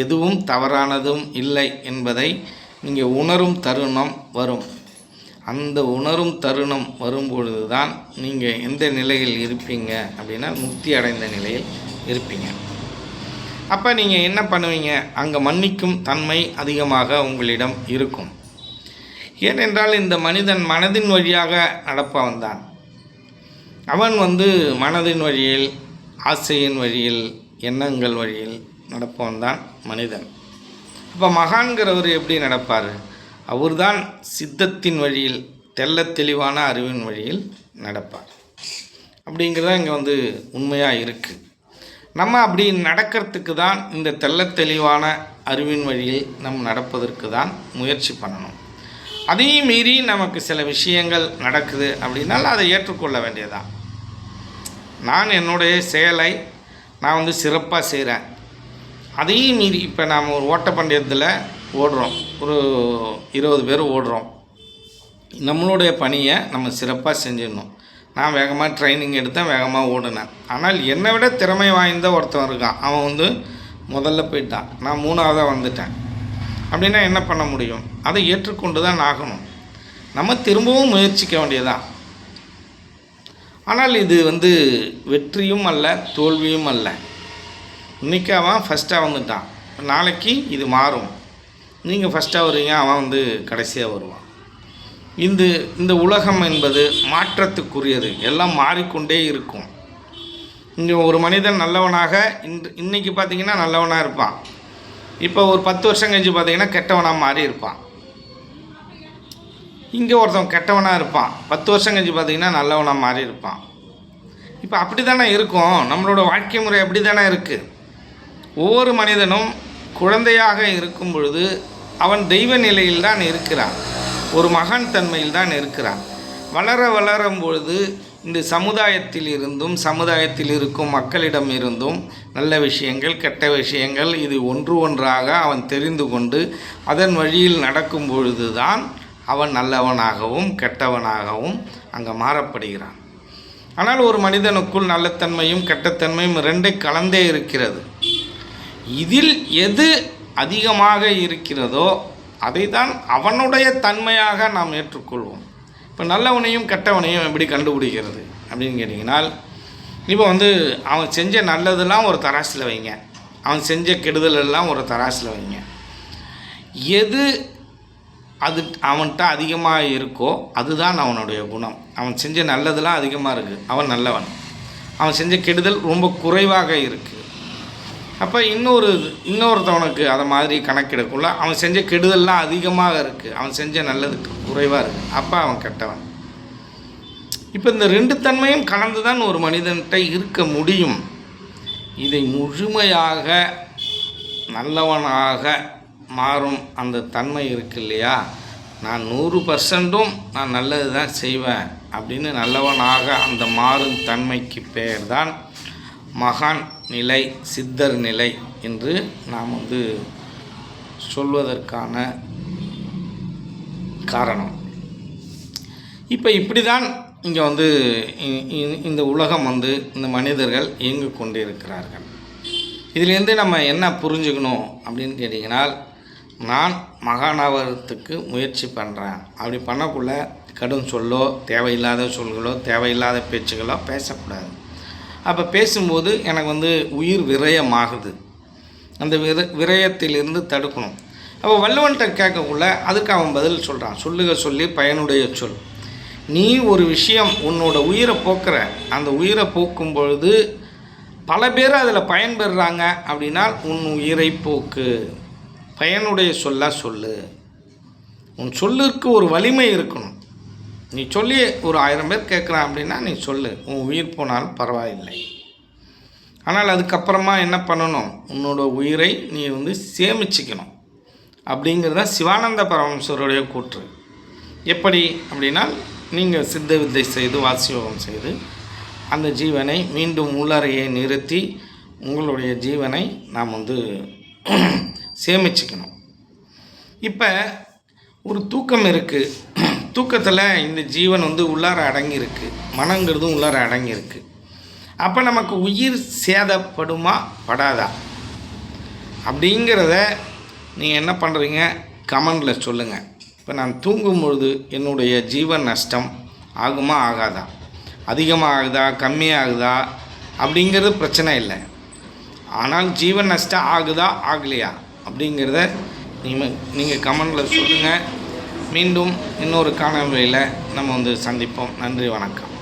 எதுவும் தவறானதும் இல்லை என்பதை நீங்கள் உணரும் தருணம் வரும். அந்த உணரும் தருணம் வரும்பொழுது தான் நீங்கள் எந்த நிலையில் இருப்பீங்க அப்படின்னா முக்தி அடைந்த நிலையில் இருப்பீங்க. அப்போ நீங்கள் என்ன பண்ணுவீங்க? அங்கே மன்னிக்கும் தன்மை அதிகமாக உங்களிடம் இருக்கும். ஏனென்றால் இந்த மனிதன் மனதின் வழியாக நடப்பவன் தான். அவன் மனதின் வழியில், ஆசையின் வழியில், எண்ணங்கள் வழியில் நடப்பவன் தான் மனிதன். அப்போ மகான்கிறவர் எப்படி நடப்பார்? அவர்தான் சித்தத்தின் வழியில், தெள்ளத் தெளிவான அறிவின் வழியில் நடப்பார். அப்படிங்கிறத இங்கே உண்மையாக இருக்குது. நம்ம அப்படி நடக்கிறதுக்கு தான் இந்த தெள்ளத் தெளிவான அறிவின் வழியில் நடப்பதற்கு தான் முயற்சி பண்ணணும். அதையும் மீறி நமக்கு சில விஷயங்கள் நடக்குது அப்படின்னால அதை ஏற்றுக்கொள்ள வேண்டியதான். நான் என்னுடைய செயலை நான் சிறப்பாக செய்கிறேன். அதையும் மீறி இப்போ நாம் ஒரு ஓட்டப்பந்தயத்தில் ஓடுறோம், ஒரு 20 பேர் ஓடுறோம். நம்மளுடைய பணியை நம்ம சிறப்பாக செஞ்சிடணும். நான் வேகமாக ட்ரைனிங் எடுத்தேன், வேகமாக ஓடினேன். ஆனால் என்னை விட திறமை வாய்ந்த ஒருத்தன் இருக்கான், அவன் முதல்ல போயிட்டான், நான் 3ஆவதாக வந்துட்டேன். அப்படின்னா என்ன பண்ண முடியும்? அதை ஏற்றுக்கொண்டு தான் ஆகணும். நம்ம திரும்பவும் முயற்சிக்க வேண்டியதான். ஆனால் இது வெற்றியும் அல்ல, தோல்வியும் அல்ல. இன்றைக்கி அவன் ஃபஸ்ட்டாக வந்துட்டான், நாளைக்கு இது மாறும். நீங்கள் ஃபஸ்ட்டாக வருவீங்க, அவன் கடைசியாக வருவான். இந்த உலகம் என்பது மாற்றத்துக்குரியது, எல்லாம் மாறிக்கொண்டே இருக்கும். இங்கே ஒரு மனிதன் நல்லவனாக இன்றைக்கி பார்த்திங்கன்னா நல்லவனாக இருப்பான். இப்போ ஒரு 10 வருஷம் கழிச்சு பார்த்திங்கன்னா கெட்டவனாக மாறி இருப்பான். இங்கே ஒருத்தன் கெட்டவனாக இருப்பான், 10 வருஷம் கழிச்சு பார்த்திங்கன்னா நல்லவனாக மாறி இருப்பான். இப்போ அப்படி தானே இருக்கும், நம்மளோட வாழ்க்கை முறை அப்படி தானே இருக்குது. ஒவ்வொரு மனிதனும் குழந்தையாக இருக்கும் பொழுது அவன் தெய்வ நிலையில் தான் இருக்கிறான், ஒரு மகான் தன்மையில் தான் இருக்கிறான். வளரும் பொழுது இந்த சமுதாயத்தில் இருந்தும், சமுதாயத்தில் இருக்கும் மக்களிடம் இருந்தும் நல்ல விஷயங்கள், கெட்ட விஷயங்கள், இது ஒன்றாக அவன் தெரிந்து கொண்டு அதன் வழியில் நடக்கும் பொழுது தான் அவன் நல்லவனாகவும் கெட்டவனாகவும் அங்கே மாறப்படுகிறான். ஆனால் ஒரு மனிதனுக்குள் நல்லத்தன்மையும் கெட்டத்தன்மையும் 2 கலந்தே இருக்கிறது. இதில் எது அதிகமாக இருக்கிறதோ அதை தான் அவனுடைய தன்மையாக நாம் ஏற்றுக்கொள்வோம். இப்போ நல்லவனையும் கெட்டவனையும் எப்படி கண்டுபிடிக்கிறது அப்படின்னு கேட்டிங்கனால், இப்போ அவன் செஞ்ச நல்லதெல்லாம் ஒரு தராசில் வைங்க, அவன் செஞ்ச கெடுதலெல்லாம் ஒரு தராசில் வைங்க. எது அது அவன்கிட்ட அதிகமாக இருக்கோ அதுதான் அவனுடைய குணம். அவன் செஞ்ச நல்லதெல்லாம் அதிகமாக இருக்குது, அவன் நல்லவன். அவன் செஞ்ச கெடுதல் ரொம்ப குறைவாக இருக்குது. அப்போ இன்னொருத்தவனுக்கு அதை மாதிரி கணக்கெடுக்குள்ள அவன் செஞ்ச கெடுதல்லாம் அதிகமாக இருக்குது, அவன் செஞ்ச நல்லதுக்கு குறைவாக இருக்குது, அப்போ அவன் கெட்டவன். இப்போ இந்த 2 தன்மையும் கலந்து தான் ஒரு மனிதன்கிட்ட இருக்க முடியும். இதை முழுமையாக நல்லவனாக மாறும் அந்த தன்மை இருக்கு இல்லையா, நான் 100%ம் நான் நல்லது தான் செய்வேன் அப்படின்னு நல்லவனாக அந்த மாறும் தன்மைக்கு பெயர் தான் மகான் நிலை, சித்தர் நிலை என்று நாம் சொல்வதற்கான காரணம். இப்போ இப்படி தான் இங்கே இந்த உலகம் இந்த மனிதர்கள் இயங்கு கொண்டு இருக்கிறார்கள். இதிலேருந்து நம்ம என்ன புரிஞ்சுக்கணும் அப்படின்னு கேட்டிங்கன்னா, நான் மகானாவரத்துக்கு முயற்சி பண்ணுறேன். அப்படி பண்ணக்குள்ள கடும் சொல்லோ, தேவையில்லாத சொல்களோ, தேவையில்லாத பேச்சுகளோ பேசக்கூடாது. அப்போ பேசும்போது எனக்கு உயிர் விரயமாகுது, அந்த விரயத்திலிருந்து தடுக்கணும். அப்போ வள்ளுவன்கிட்ட கேட்கக்குள்ள அதுக்கு அவன் பதில் சொல்கிறான், சொல்லுக சொல்லி பயனுடைய சொல். நீ ஒரு விஷயம் உன்னோட உயிரை போக்குற, அந்த உயிரை போக்கும் பொழுது பல பேர் அதில் பயன்பெறுறாங்க அப்படின்னா உன் உயிரை போக்கு, பயனுடைய சொல்லாக சொல்லு. உன் சொல்லுக்கு ஒரு வலிமை இருக்கணும். நீ சொல்லி ஒரு 1000 பேர் கேட்குறான் அப்படின்னா நீ சொல்லு, உன் உயிர் போனாலும் பரவாயில்லை. ஆனால் அதுக்கப்புறமா என்ன பண்ணணும், உன்னோட உயிரை நீ சேமிச்சிக்கணும். அப்படிங்கிறது தான் சிவானந்த பரமஹம்சருடைய கூற்று. எப்படி அப்படின்னா, நீங்கள் சித்த வித்தை செய்து வாசியோகம் செய்து அந்த ஜீவனை மீண்டும் உள்ளறையை நிறுத்தி உங்களுடைய ஜீவனை நாம் சேமிச்சுக்கணும். இப்போ ஒரு தூக்கம் இருக்குது, தூக்கத்தில் இந்த ஜீவன் வந்து உள்ளார அடங்கியிருக்கு, மனங்கிறதும் உள்ளார அடங்கியிருக்கு. அப்போ நமக்கு உயிர் சேதப்படுமா படாதா அப்படிங்கிறத நீங்கள் என்ன பண்ணுறீங்க, கமெண்டில் சொல்லுங்கள். இப்போ நான் தூங்கும்பொழுது என்னுடைய ஜீவன் நஷ்டம் ஆகுமா ஆகாதா, அதிகமாக ஆகுதா கம்மியாகுதா அப்படிங்கிறது பிரச்சனை இல்லை. ஆனால் ஜீவன் நஷ்டம் ஆகுதா ஆகலையா அப்படிங்கிறத நீங்கள் கமெண்டில் சொல்லுங்கள். மீண்டும் இன்னொரு காணொளியில் நம்ம வந்து சந்திப்போம். நன்றி, வணக்கம்.